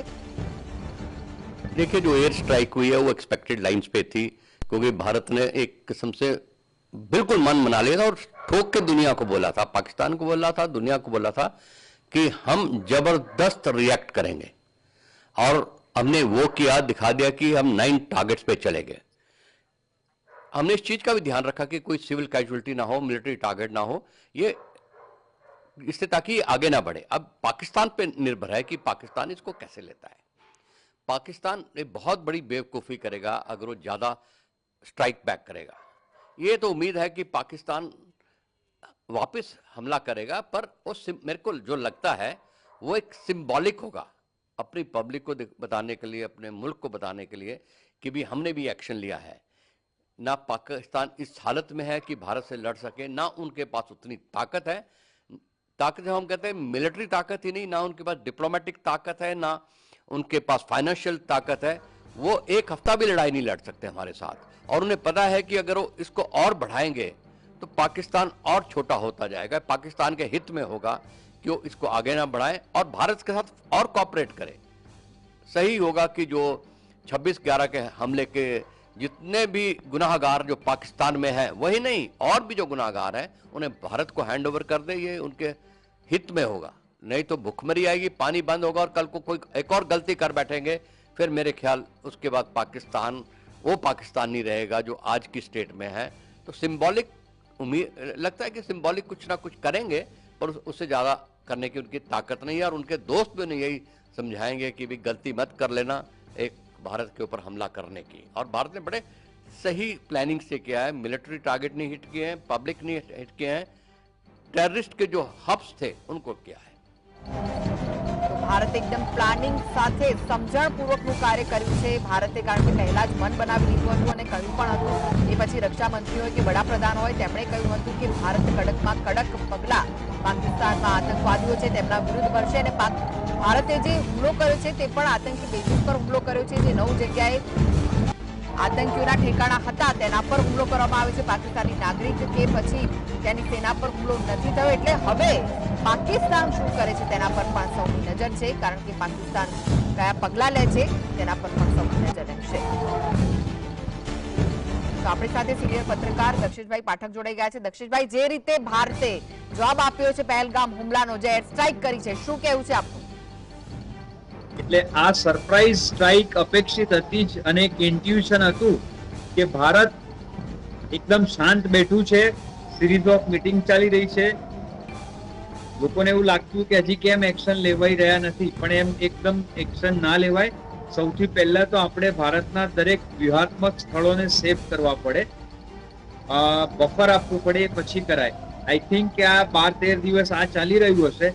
देखिए, जो एयर स्ट्राइक हुई है वो एक्सपेक्टेड लाइंस पे थी, क्योंकि भारत ने एक किस्म से बिल्कुल मन बना लिया था और ठोक के दुनिया को बोला था, पाकिस्तान को बोला था, दुनिया को बोला था कि हम जबरदस्त रिएक्ट करेंगे. और हमने वो किया, दिखा दिया कि हम 9 टारगेट्स पे चले गए. हमने इस चीज का भी ध्यान रखा कि कोई सिविल कैजुअलिटी ना हो, मिलिट्री टारगेट ना हो, ये इससे ताकि आगे ना बढ़े. अब पाकिस्तान पे निर्भर है कि पाकिस्तान इसको कैसे लेता है. पाकिस्तान एक बहुत बड़ी बेवकूफ़ी करेगा अगर वो ज़्यादा स्ट्राइक बैक करेगा. ये तो उम्मीद है कि पाकिस्तान वापस हमला करेगा, पर वो मेरे को जो लगता है वो एक सिंबॉलिक होगा अपनी पब्लिक को बताने के लिए, अपने मुल्क को बताने के लिए कि भी हमने भी एक्शन लिया है. ना पाकिस्तान इस हालत में है कि भारत से लड़ सके, ना उनके पास उतनी ताकत है. ताकत हम कहते हैं मिलिट्री ताकत ही नहीं, ना उनके पास डिप्लोमेटिक ताकत है, ना उनके पास फाइनेंशियल ताकत है. वो एक हफ्ता भी लड़ाई नहीं लड़ सकते हमारे साथ. और उन्हें पता है कि अगर वो इसको और बढ़ाएंगे तो पाकिस्तान और छोटा होता जाएगा. पाकिस्तान के हित में होगा कि वो इसको आगे ना बढ़ाए और भारत के साथ और कोऑपरेट करे. सही होगा कि जो 26/11 के हमले के जितने भी गुनाहगार जो पाकिस्तान में हैं, वही नहीं और भी जो गुनाहगार हैं उन्हें भारत को हैंड ओवर कर दे. ये उनके हित में होगा. नहीं तो भुखमरी आएगी, पानी बंद होगा और कल को कोई एक और गलती कर बैठेंगे, फिर मेरे ख्याल उसके बाद पाकिस्तान वो पाकिस्तान नहीं रहेगा जो आज की स्टेट में है. तो सिंबॉलिक उम्मीद लगता है कि सिंबॉलिक कुछ ना कुछ करेंगे, पर उससे ज़्यादा करने की उनकी ताकत नहीं है. और उनके दोस्त भी उन्हें यही समझाएंगे कि भी गलती मत कर लेना एक भारत के ऊपर हमला करने की. और भारत ने बड़े सही प्लानिंग से किया है. मिलिट्री टारगेट नहीं हिट किए हैं, पब्लिक नहीं हिट किए हैं, टेररिस्ट के जो हब्स थे उनको किया है. ભારતે એકદમ પ્લાનિંગ સાથે સમજણપૂર્વકનું કાર્ય કર્યું છે ભારતે, કારણ કે પહેલા જ મન બનાવી લીધું હતું અને કહ્યું પણ હતું, એ પછી રક્ષામંત્રી હોય કે વડાપ્રધાન હોય તેમણે કહ્યું હતું કે ભારત કડકમાં કડક પગલાં પાકિસ્તાનમાં આતંકવાદીઓ છે તેમના વિરુદ્ધ ભરશે અને ભારતે જે હુમલો કર્યો છે તે પણ આતંકી બેઝિસ પર હુમલો કર્યો છે, જે 9 જગ્યાએ આતંકીઓના ઠેકાણા હતા તેના પર હુમલો કરવામાં આવ્યો છે પાકિસ્તાની નાગરિક કે પછી તેની સેના પર હુમલો નથી થયો, એટલે હવે પાકિસ્તાન શું કરે છે તેના પર પણ સૌની નજર છે, કારણ કે પાકિસ્તાન કયા પગલાં લે છે તેના પર પણ સૌની નજર રહેશે. તો આપણી સાથે સિનિયર પત્રકાર દક્ષેશભાઈ પાઠક જોડાઈ ગયા છે. દક્ષેશભાઈ, જે રીતે ભારતે જવાબ આપ્યો છે પહેલગામ હુમલાનો, જે એર સ્ટ્રાઇક કરી છે, શું કહેવું છે આપનું? એટલે આ સરપ્રાઈઝ સ્ટ્રાઇક અપેક્ષિત હતી જ અને એક ઇન્ટ્યુશન હતું કે ભારત એકદમ શાંત બેઠું છે, સિરીઝ ઓફ મીટિંગ ચાલી રહી છે, લોકોને એવું લાગતું કે હજી કેમ એક્શન લેવાઈ રહ્યા નથી, પણ એમ એકદમ એક્શન ના લેવાય. સૌથી પહેલા તો આપણે ભારતના દરેક વ્યૂહાત્મક સ્થળોને સેફ કરવા પડે, બફર આપવું પડે, પછી કરાય. આઈ થિંક કે આ 12-13 દિવસ આ ચાલી રહ્યું હશે,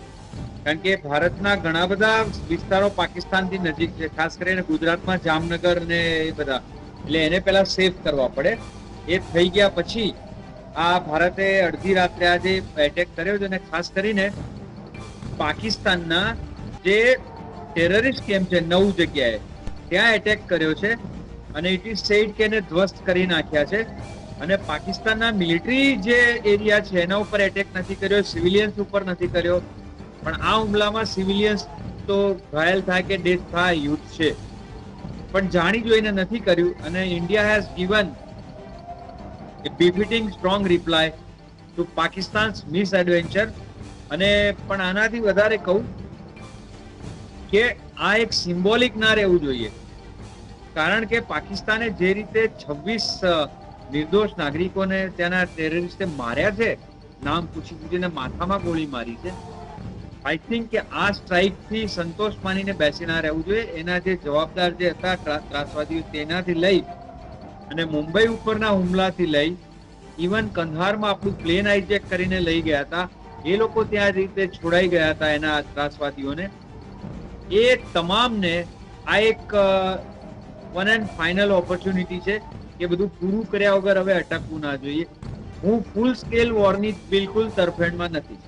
કારણ કે ભારતના ઘણા બધા વિસ્તારો પાકિસ્તાનથી નજીક છે, ખાસ કરીને ગુજરાતમાં જામનગર ને એ બધા, એટલે એને પહેલા સેફ કરવા પડે. એ થઈ ગયા પછી આ ભારતે અડધી રાત્રે આજે એટેક કર્યો છે અને ખાસ કરીને પાકિસ્તાનના જે ટેરરિસ્ટ કેમ્પ છે 9 જગ્યાએ ત્યાં એટેક કર્યો છે અને ઇટ ઇઝ સેડ કે એને ધ્વસ્ત કરી નાખ્યા છે. અને પાકિસ્તાનના મિલિટરી જે એરિયા છે એના ઉપર એટેક નથી કર્યો, સિવિલિયન્સ ઉપર નથી કર્યો, પણ આ હુમલામાં સિવિલિયન્સ તો ઘાયલ થાય કે ડેથ થાય, યુદ્ધ છે, પણ જાણી જોઈને નથી કર્યું. અને India has given a befitting strong reply to Pakistan's misadventure. અને પણ આનાથી વધારે કહું કે આ એક સિમ્બોલિક ના રહેવું જોઈએ, કારણ કે પાકિસ્તાને જે રીતે 26 નિર્દોષ નાગરિકોને ત્યાંના ટેરરિસ્ટે માર્યા છે, નામ પૂછીને માથામાં ગોળી મારી છે, આઈ થિંક કે આ સ્ટ્રાઇક થી સંતોષ માનીને બેસી ના રહેવું જોઈએ. એના જે જવાબદાર જે હતા ત્રાસવાદીઓ તેનાથી લઈ અને મુંબઈ ઉપરના હુમલાથી લઈ ઇવન કંધારમાં આપણું પ્લેન હાઈજેક કરીને લઈ ગયા હતા, એ લોકો ત્યાં રીતે છોડાઈ ગયા હતા એના ત્રાસવાદીઓને, એ તમામને આ એક વન એન્ડ ફાઇનલ ઓપોર્ચ્યુનિટી છે કે બધું પૂરું કર્યા વગર હવે અટકવું ના જોઈએ. હું ફૂલ સ્કેલ વોરની બિલકુલ તરફેણમાં નથી,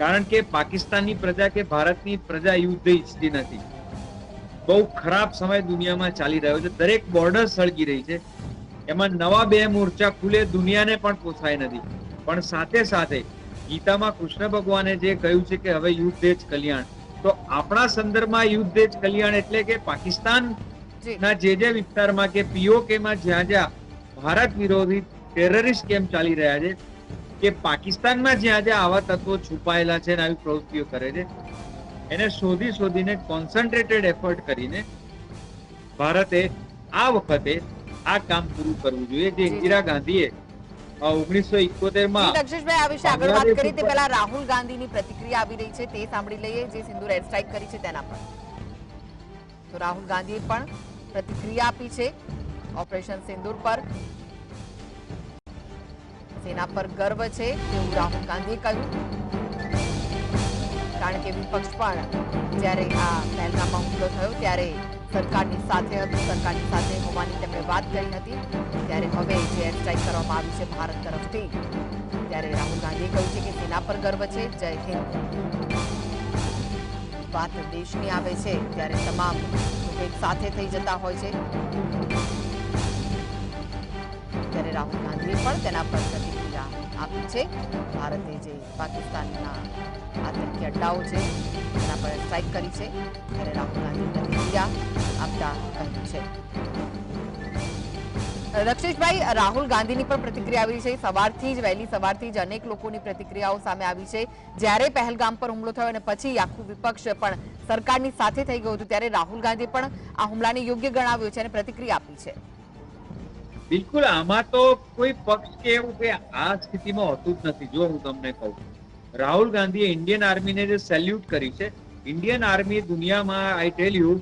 કારણ કે પાકિસ્તાનની પ્રજા કે ભારતની પ્રજા યુદ્ધ ઈચ્છતી નથી. બહુ ખરાબ સમય દુનિયામાં ચાલી રહ્યો છે, દરેક બોર્ડર સળગી રહી છે, એમાં નવા 2 મોરચા ખુલે દુનિયાને પણ પોસાય નથી. પણ સાથે સાથે ગીતામાં કૃષ્ણ ભગવાને જે કહ્યું છે કે હવે યુદ્ધ જ કલ્યાણ, તો આપણા સંદર્ભમાં યુદ્ધ જ કલ્યાણ એટલે કે પાકિસ્તાનના જે વિસ્તારમાં કે પીઓકેમાં જ્યાં ભારત વિરોધી ટેરરિસ્ટ કેમ્પ ચાલી રહ્યા છે, કે પાકિસ્તાનમાં જ્યાં આવા તત્વો છુપાયેલા છે અને આવી પ્રવૃત્તિઓ કરે છે, એને શોધીને કોન્સન્ટ્રેટેડ એફર્ટ કરીને ભારતે આ વખતે આ કામ પૂરું કરવું જોઈએ, જે ઇન્દિરા ગાંધીએ 1971 દક્ષેશભાઈ આ વિશે આગળ વાત કરી તે પહેલા રાહુલ ગાંધીની પ્રતિક્રિયા આવી રહી છે તે સાંભળી લઈએ, જે સિંદૂર એર સ્ટ્રાઇક કરી છે તેના પર. તો રાહુલ ગાંધીએ પણ પ્રતિક્રિયા આપી છે ઓપરેશન સિંદૂર પર. સેના પર ગર્વ છે તેવું રાહુલ ગાંધીએ કહ્યું, કારણ કે વિપક્ષ પણ જ્યારે આ પહેલગામમાં હુમલો થયો ત્યારે સરકારની સાથે હતું, સરકારની સાથે હોવાની તેમણે વાત કરી હતી, ત્યારે હવે જે એર સ્ટ્રાઇક કરવામાં આવી છે ભારત તરફથી, ત્યારે રાહુલ ગાંધીએ કહ્યું છે કે સેના પર ગર્વ છે, જય હિન્દ. વાત દેશની આવે છે ત્યારે તમામ લોકો એક સાથે થઈ જતા હોય છે, ત્યારે રાહુલ ગાંધીએ પણ તેના પર પ્રતિક્રિયા આપી છે. ભારતે જે પાકિસ્તાનના આતંકી અડ્ડાઓ છે તેના પર સ્ટ્રાઇક કરી છે, ત્યારે રાહુલ ગાંધી પ્રતિક્રિયા આપતા કહ્યું છે. દક્ષેશભાઈ, રાહુલ ગાંધીની પણ પ્રતિક્રિયા આવી છે, સવારથી જ વહેલી સવારથી જ અનેક લોકોની પ્રતિક્રિયાઓ સામે આવી છે. જ્યારે પહેલગામ પર હુમલો થયો અને પછી આખું વિપક્ષ પણ સરકારની સાથે થઈ ગયું હતું, ત્યારે રાહુલ ગાંધી પણ આ હુમલાને યોગ્ય ગણાવ્યો છે અને પ્રતિક્રિયા આપી છે. બિલકુલ, આમાં તો કોઈ પક્ષ કે એવું કે આ સ્થિતિમાં હોતું જ નથી. જો હું તમને કહું, રાહુલ ગાંધીએ ઇન્ડિયન આર્મીને જે સેલ્યુટ કરી છે, ઇન્ડિયન આર્મી દુનિયામાં આઈ ટેલ યુ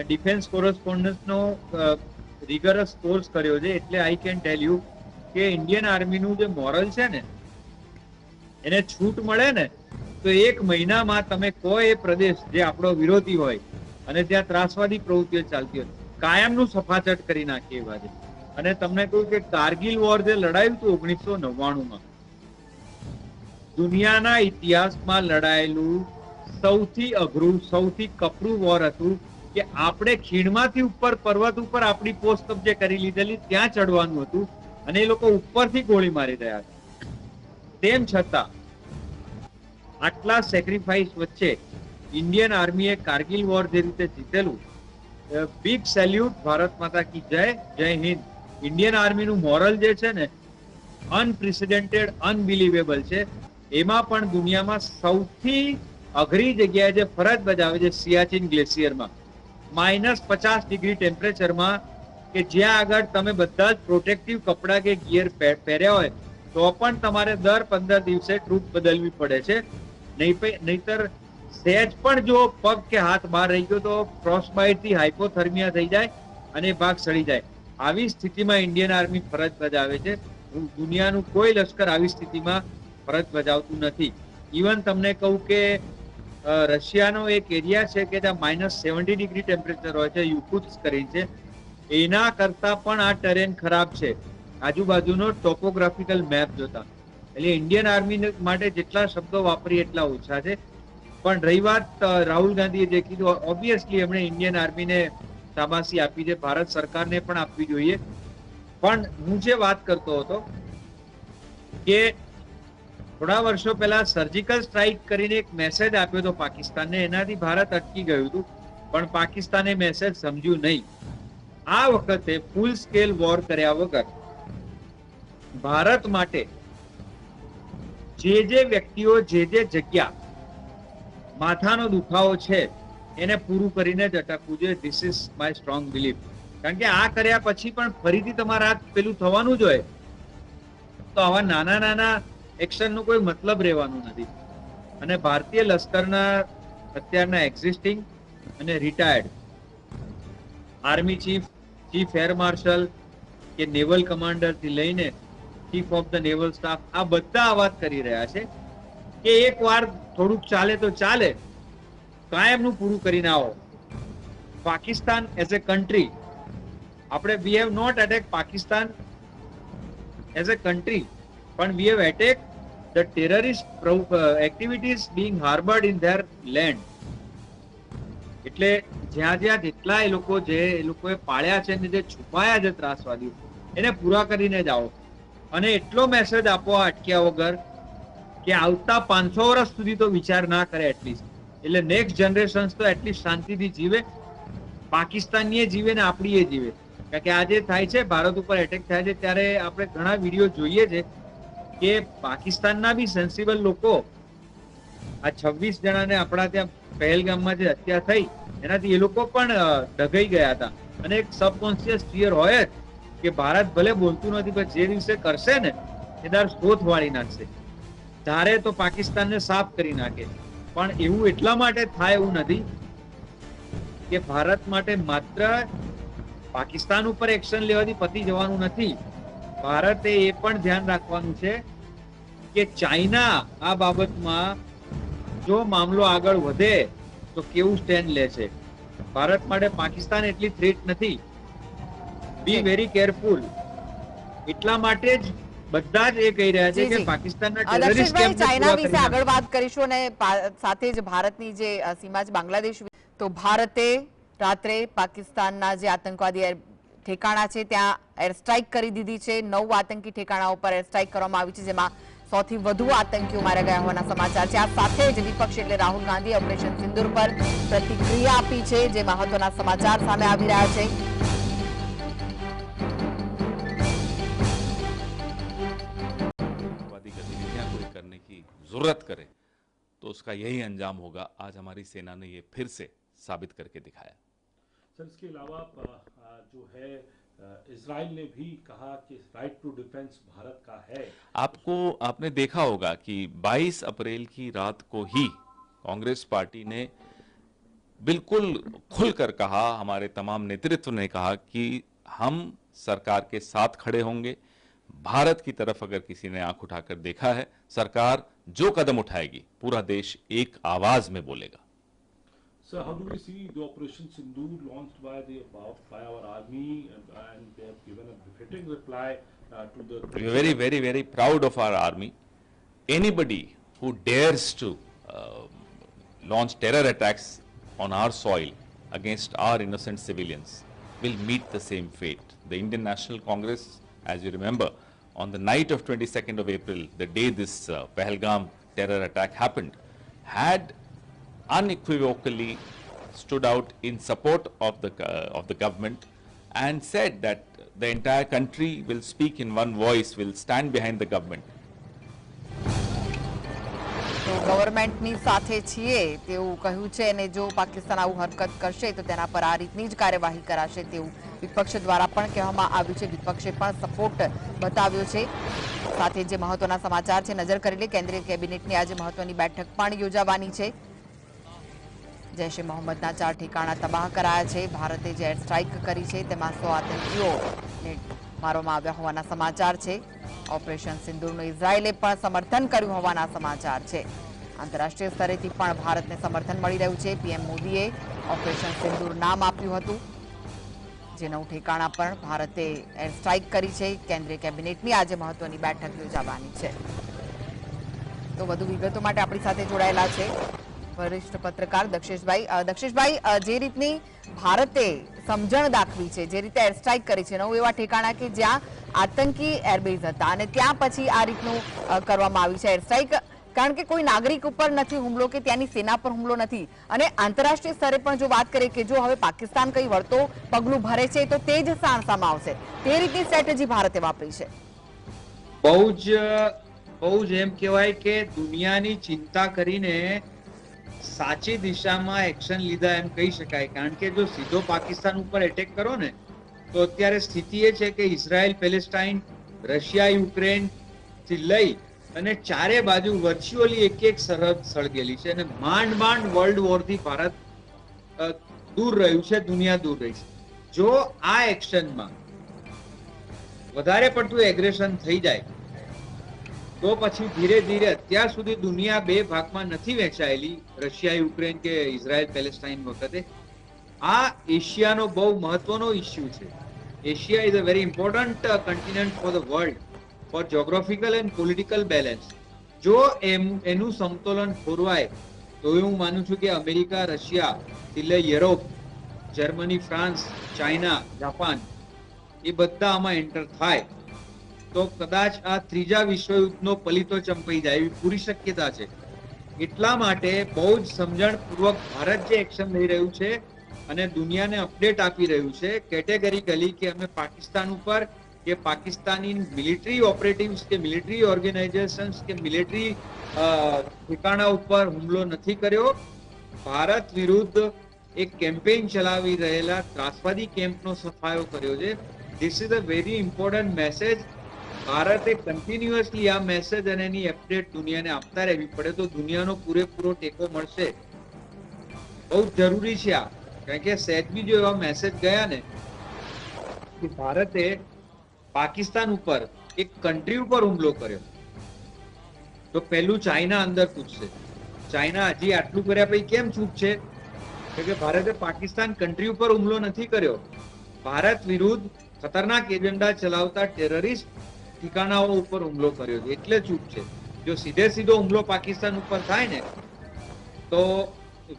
ડિફેન્સ કોરસ્પોન્ડન્સનો રિગરસ કોર્સ કર્યો છે, એટલે આઈ કેન ટેલ યુ કે ઇન્ડિયન આર્મીનું જે મોરલ છે ને, એને છૂટ મળે ને તો એક મહિનામાં તમે કોઈ પ્રદેશ જે આપણો વિરોધી હોય અને ત્યાં ત્રાસવાદી પ્રવૃત્તિઓ ચાલતી હોય કાયમનું સફાચટ કરી નાખે એવા છે. અને તમને કહું કે કારગિલ વોર જે લડાયું હતું 1999માં દુનિયાના ઇતિહાસમાં લડાયેલું સૌથી અઘરું સૌથી કપરું વોર હતું કે આપણે ખીણમાંથી ઉપર પર્વત ઉપર આપણી પોસ્ટ કબજે કરી લીધેલી ત્યાં ચડવાનું હતું અને એ લોકો ઉપરથી ગોળી મારી રહ્યા હતા. તેમ છતાં આટલા સેક્રિફાઈસ વચ્ચે ઇન્ડિયન આર્મીએ કારગિલ વોર જે રીતે જીતેલું, બિગ સેલ્યુટ, ભારત માતા કી જય, જય હિન્દ. ઇન્ડિયન આર્મીનું મોરલ જે છે ને અનપ્રેસિડેન્ટેડ, અનબિલીવેબલ છે. એમાં પણ દુનિયામાં સૌથી અઘરી જગ્યાએ જે ફરજ બજાવે છે સિયાચીન ગ્લેશિયરમાં -50 ટેમ્પરેચરમાં, કે જ્યાં આગળ તમે બધા જ પ્રોટેક્ટિવ કપડા કે ગિયર પહેર્યા હોય તો પણ તમારે દર 15 દિવસે ટ્રૂપ બદલવી પડે છે. નહીતર સહેજ પણ જો પગ કે હાથ બહાર રહી ગયો તો ફ્રોસ્ટબાઇટ થી હાઇપોથર્મિયા થઈ જાય અને ભાગ સડી જાય. આવી સ્થિતિમાં ઇન્ડિયન આર્મી ફરજ બજાવે છે. દુનિયાનું કોઈ લશ્કર આવી સ્થિતિમાં ફરજ બજાવતું નથી. ઇવન તમને કહું કે રશિયાનો એક એરિયા છે કે ત્યાં -70 ટેમ્પરેચર હોય છે, યુકુત્સ્ક કરીને છે, એના કરતા પણ આ ટેરેન ખરાબ છે આજુબાજુનો ટોપોગ્રાફિકલ મેપ જોતા. એટલે ઇન્ડિયન આર્મી માટે જેટલા શબ્દો વાપરી એટલા ઓછા છે. પણ રહી વાત રાહુલ ગાંધીએ જે કીધું, ઓબ્વિયસલી એમણે ઇન્ડિયન આર્મીને શાબાશી આપી છે, ભારત સરકારને પણ આપવી જોઈએ. પણ હું જે વાત કરતો હતો કે થોડા વર્ષો પહેલા સર્જિકલ સ્ટ્રાઇક કરીને એક મેસેજ આપ્યો હતો પાકિસ્તાનને, એનાથી ભારત અટકી ગયું હતું, પણ પાકિસ્તાને મેસેજ સમજ્યું નહીં. આ વખતે ફૂલ સ્કેલ વોર કર્યા વગર ભારત માટે જે વ્યક્તિઓ જે જગ્યા માથાનો દુખાવો છે એને પૂરું કરીને જ અટકવું જોઈએ. This is my strong belief. કારણ કે આ કર્યા પછી પણ ફરીથી તમારા હાથ પેલું થવાનું જ હોય તો આવા નાના નાના એક્શનનો કોઈ મતલબ રહેવાનું નથી. અને ભારતીય લશ્કરના અત્યારના એક્ઝિસ્ટિંગ અને retired army chief, chief air marshal કે નેવલ કમાન્ડર થી લઈને chief of the naval staff, આ બધા આ વાત કરી રહ્યા છે કે એક વાર થોડુંક ચાલે તો ચાલે, કાયમનું પૂરું કરીને આવો. પાકિસ્તાન એઝ એ કન્ટ્રી, આપણે we have not attack Pakistan as a country, પણ we have attack the terrorist activities being harboured in their land. એટલે જ્યાં જ્યાં જેટલા એ લોકોએ પાળ્યા છે ને જે છુપાયા છે ત્રાસવાદીઓ, એને પૂરા કરીને જ આવો. અને એટલો મેસેજ આપો અટક્યા વગર કે આવતા 500 વર્ષ સુધી તો વિચાર ના કરે એટલીસ્ટ. એટલે નેક્સ્ટ જનરેશન તો એટલીસ્ટ શાંતિથી જીવે, પાકિસ્તાનીએ જીવે ને આપણીએ જીવે. કારણ કે આજે થાય છે ભારત ઉપર એટેક થાય છે ત્યારે આપણે ઘણા વિડીયો જોઈએ છે કે પાકિસ્તાનના બી સેન્સિબલ લોકો, આ 26 જણાને આપણા ત્યાં પહેલગામમાં જે હત્યા થઈ એનાથી એ લોકો પણ ડઘાઈ ગયા હતા. અને એક સબકોન્શિયસ ફિયર હોય જ કે ભારત ભલે બોલતું નથી પણ જે દિવસે કરશે ને એ દર શોધ વાળી નાખશે. ધારે તો પાકિસ્તાનને સાફ કરી નાખે. પણ એવું એટલા માટે થાય એવું નથી કે ભારત માટે માત્ર પાકિસ્તાન ઉપર એક્શન લેવાથી પતી જવાનું નથી. ભારતે એ પણ ધ્યાન રાખવાનું છે કે ચાઇના આ બાબતમાં જો મામલો આગળ વધે તો કેવું સ્ટેન્ડ લે છે. ભારત માટે પાકિસ્તાન એટલી થ્રેટ નથી. Be very careful. એટલા માટે જ બધા જ એ કહી રહ્યા છે કે પાકિસ્તાનના ટેરરિસ્ટ કેમ્પને ચાઇના પૂરા વિશે કરી આગળ વાત કરીશું અને સાથે જ ભારતની જે સીમા છે બાંગ્લાદેશ, તો ભારતે રાત્રે પાકિસ્તાનના જે આતંકવાદી ઠેકાણા છે ત્યાં એર સ્ટ્રાઇક કરી દીધી છે. 9 આતંકી ઠેકાણા ઉપર એર સ્ટ્રાઇક કરવામાં આવી છે, જેમાં 100 થી વધુ આતંકીઓ માર્યા ગયા હોવાના સમાચાર છે. આ સાથે જ વિપક્ષ એટલે રાહુલ ગાંધી ઓપરેશન સિંદૂર પર પ્રતિક્રિયા આપી છે, જે મહત્વના સમાચાર સામે આવી રહ્યા છે. करने की जरूरत करे तो उसका यही अंजाम होगा. आज हमारी सेना ने ये फिर से साबित करके दिखाया. सर, इसके अलावा जो है इजराइल ने भी कहा कि राइट टू डिफेंस भारत का है. आपने देखा होगा कि 22 अप्रैल की रात को ही कांग्रेस पार्टी ने बिल्कुल खुलकर कहा, हमारे तमाम नेतृत्व ने कहा कि हम सरकार के साथ खड़े होंगे, भारत की तरफ अगर किसी ने आंख उठाकर देखा है, सरकार जो कदम उठाएगी पूरा देश एक आवाज में बोलेगा। So how do we see the Operation Sindoor launched by our army, and they have given a befitting reply to the... We are very, very, very proud of our army. Anybody who dares to launch terror attacks on our soil against our innocent civilians will meet the same fate. The Indian National Congress, as you remember, on the night of 22nd of April, the day this Pahalgam terror attack happened, had unequivocally stood out in support of the government and said that the entire country will speak in one voice, will stand behind the government. તો ગવર્મેન્ટની સાથે છીએ તેવું કહ્યું છે અને જો પાકિસ્તાન આવું હરકત કરશે તો તેના પર આ રીતની જ કાર્યવાહી કરાશે તેવું વિપક્ષ દ્વારા પણ કહેવામાં આવ્યું છે। વિપક્ષે પણ સપોર્ટ બતાવ્યો છે। સાથે જે મહત્વના સમાચાર છે નજર કરી લે। કેન્દ્રીય કેબિનેટની આજે મહત્વની બેઠક પણ યોજાવાની છે। જૈશ એ મોહમ્મદના 4 ઠેકાણા તબાહ કરાયા છે। ભારતે જે એર સ્ટ્રાઇક કરી છે તેમાં 100 આતંકીઓને મારવામાં આવ્યા હોવાના સમાચાર છે। ઓપરેશન સિંદૂરનું ઇઝરાયેલે પણ સમર્થન કર્યું હોવાના સમાચાર છે। આંતરરાષ્ટ્રીય સ્તરેથી પણ ભારતને સમર્થન મળી રહ્યું છે। પીએમ મોદીએ ઓપરેશન સિંદૂર નામ આપ્યું હતું, જે 9 ઠેકાણા પર ભારતે એર સ્ટ્રાઇક કરી છે। કેન્દ્રીય કેબિનેટની આજે મહત્વની બેઠક યોજાવાની છે। તો વધુ વિગતો માટે આપણી સાથે જોડાયેલા છે વરિષ્ઠ પત્રકાર દક્ષેશભાઈ। દક્ષેશભાઈ, જે રીતની ભારતે સમજણ દાખવી છે, જે રીતે એર સ્ટ્રાઇક કરી છે 9 એવા ઠેકાણા કે જ્યાં આતંકી એરબેઝ હતા અને ત્યાં પછી આ રીતનું કરવામાં આવ્યું છે એર સ્ટ્રાઇક, કારણ કે કોઈ નાગરિક ઉપર નથી હુમલો કે ત્યાંની સેના પર હુમલો નથી। અને આંતરરાષ્ટ્રીય સ્તરે પણ જો વાત કરીએ કે જો હવે પાકિસ્તાન કંઈ વળતો પગલું ભરે છે તો તે જ સાણસામાં આવશે, તે રીતની સ્ટ્રેટેજી ભારતે વાપરી છે। બહુ જ એમ કહેવાય કે દુનિયાની ચિંતા કરીને સાચી દિશામાં એક્શન લીધા એમ કહી શકાય। કારણ કે જો સીધો પાકિસ્તાન ઉપર એટેક કરો ને તો અત્યારે સ્થિતિ એ છે કે ઇઝરાયલ, પેલેસ્ટાઇન, રશિયા, યુક્રેન થી લઈ અને ચારે બાજુ વર્ચ્યુઅલી એક સરહદ સળગેલી છે અને માંડ વર્લ્ડ વોર થી ભારત દૂર રહ્યું છે, દુનિયા દૂર રહી છે। જો આ એક્શનમાં વધારે પડતું એગ્રેશન થઈ જાય તો પછી ધીરે ધીરે અત્યાર સુધી દુનિયા બે ભાગમાં નથી વહેંચાયેલી, રશિયા, યુક્રેન કે ઇઝરાયલ, પેલેસ્ટાઇન વખતે। આ એશિયાનો બહુ મહત્વનો ઇસ્યુ છે। Asia is a very important continent for the world, for geographical and political balance. જો એનું સમતોલન ખોરવાય તો હું માનું છું કે અમેરિકા, રશિયા થી લઈ Europe, Germany, France, China, Japan એ બધા આમાં એન્ટર થાય તો કદાચ આ ત્રીજા વિશ્વયુદ્ધનો પલીતો ચંપાઈ જાય એવી પૂરી શક્યતા છે। એટલા માટે બહુ જ સમજણપૂર્વક ભારત જે એક્શન લઈ રહ્યું છે અને દુનિયાને અપડેટ આપી રહ્યું છે કેટેગરીકલી કે અમે પાકિસ્તાન ઉપર કે પાકિસ્તાની મિલિટરી ઓપરેટિવ્સ કે મિલિટરી ઓર્ગેનાઇઝેશન્સ કે મિલિટરી ઠેકાણા ઉપર હુમલો નથી કર્યો। ભારત વિરુદ્ધ એક કેમ્પેઇન ચલાવી રહેલા ત્રાસવાદી કેમ્પનો સફાયો કર્યો છે। This is a very important message. ભારતે કન્ટિન્યુઅસલી આ મેસેજ અને એની અપડેટ દુનિયાને આપતા રહેવી પડે તો દુનિયાનો પૂરેપૂરો ટેકો મળશે। બહુ જરૂરી છે આ, કારણ કે સહેજ બી જો એવા મેસેજ ગયા ને કે ભારતે પાકિસ્તાન ઉપર એક કન્ટ્રી ઉપર હુમલો કર્યો તો પહેલું ચાઇના અંદર પૂછશે, ચાઇના હજી આટલું કર્યા પછી કેમ ચૂપ છે? કે ભારતે પાકિસ્તાન કન્ટ્રી ઉપર હુમલો નથી કર્યો, ભારત વિરુદ્ધ ખતરનાક એજન્ડા ચલાવતા ટેરરિસ્ટ ठिकानाओं ઉપર હુમલો કર્યો છે એટલે ચૂપ છે। જો સીધે સીધો હુમલો પાકિસ્તાન ઉપર થાય ને તો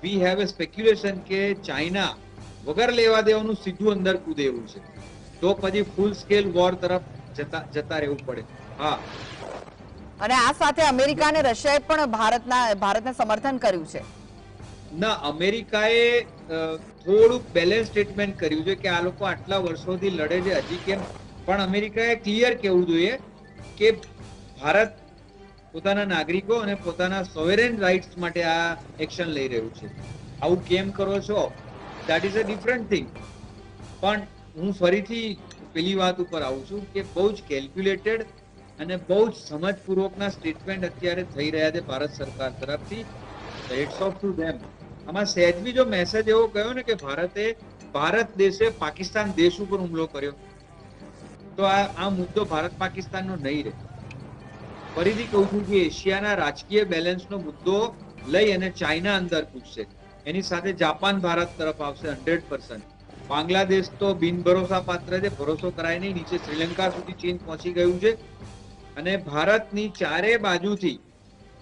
વી હેવ અ સ્પેક્યુલેશન કે ચાઇના વગર લેવા દેવાનું સીધું અંદર કૂદે એવું છે, તો પછી ફૂલ સ્કેલ વોર તરફ જતા રહેવું પડે। હા, અને આ સાથે અમેરિકા અને રશિયાએ પણ ભારતને સમર્થન કર્યું છે। ના, અમેરિકાએ થોડુંક બેલેન્સ સ્ટેટમેન્ટ કર્યું છે કે આ લોકો આટલા વર્ષોથી લડે છે હજી કેમ, પણ અમેરિકાએ ક્લિયર કહેવું જોઈએ કે ભારત પોતાના નાગરિકો અને પોતાના સોવરેન રાઇટ્સ માટે આ એક્શન લઈ રહ્યું છે। આવું કેમ કરો છો, that is a different thing. પણ હું ફરીથી પેલી વાત ઉપર આવું છું કે બહુ જ કેલ્ક્યુલેટેડ અને બહુ જ સમજપૂર્વકના સ્ટેટમેન્ટ અત્યારે થઈ રહ્યા છે ભારત સરકાર તરફથી। Hats of to them. આમાં સહેજ બી જો મેસેજ એવો ગયો ને કે ભારત દેશે પાકિસ્તાન દેશ ઉપર હુમલો કર્યો તો આ મુદ્દો ભારત પાકિસ્તાનનો નહીં રહે. ફરીથી કહું છું કે એશિયાના રાજકીય બેલેન્સનો મુદ્દો લઈ અને ચાઇના અંદર ઘૂસશે. એની સાથે જાપાન ભારત તરફ આવશે 100%. બાંગ્લાદેશ તો બિનભરોસા પાત્ર છે, ભરોસો કરાય નહીં. નીચે શ્રીલંકા સુધી ચીન પહોંચી ગયું છે અને ભારતની ચારે બાજુથી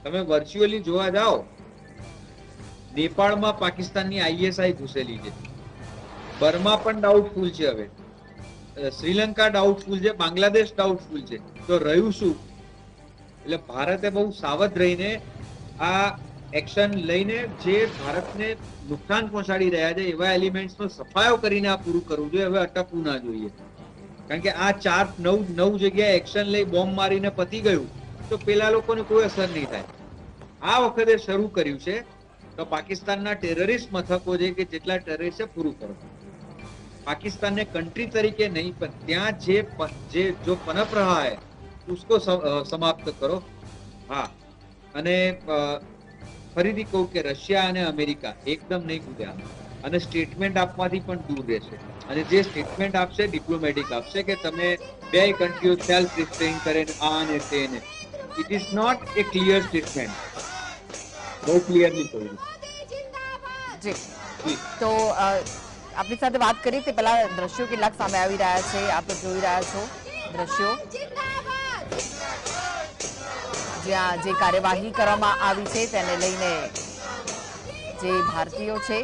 તમે વર્ચ્યુઅલી જોવા જાઓ, નેપાળમાં પાકિસ્તાનની આઈએસઆઈ ઘૂસેલી છે, બર્મા પણ ડાઉટફુલ છે, હવે શ્રીલંકા ડાઉટફુલ છે, બાંગ્લાદેશ ડાઉટફુલ છે. તો રહ્યું શું? એટલે ભારતે બહુ સાવધ રહીને આ એક્શન લઈને જે ભારતને નુકસાન પહોંચાડી રહ્યા છે એવા એલિમેન્ટ્સનો સફાયો કરીને આ પૂરું કરવું જોઈએ. હવે અટકવું ના જોઈએ, કારણ કે આ 9 જગ્યાએ એક્શન લઈ બોમ્બ મારીને પતી ગયું તો પેલા લોકોને કોઈ અસર નહીં થાય. આ વખતે શરૂ કર્યું છે તો પાકિસ્તાનના ટેરરિસ્ટ મથકો છે કે જેટલા ટેરરિસ્ટ છે પૂરું કરો. પાકિસ્તાનને કન્ટ્રી તરીકે નહીં પણ ત્યાં જે જો પનપ રહા હૈ ઉસકો સમાપ્ત કરો. હા, અને ફરીથી કહું કે રશિયા અને અમેરિકા એકદમ નહીં કૂદ્યા અને સ્ટેટમેન્ટ આપવાથી પણ દૂર રહેશે. અને જે સ્ટેટમેન્ટ આપશે ડિપ્લોમેટિક આપશે કે તમે બે કન્ટ્રીઓ સેલ્ફ રિસ્ટ્રેઇન કરે આ અને તેને. It is not a clear statement. બહુ ક્લિયરલી કહ્યું. જી, તો આપણી સાથે વાત કરી તે પહેલા દ્રશ્યો કેટલાક સામે આવી રહ્યા છે, આપ જોઈ રહ્યા છો દ્રશ્યો જ્યાં જે કાર્યવાહી કરવામાં આવી છે તેને લઈને જે ભારતીયો છે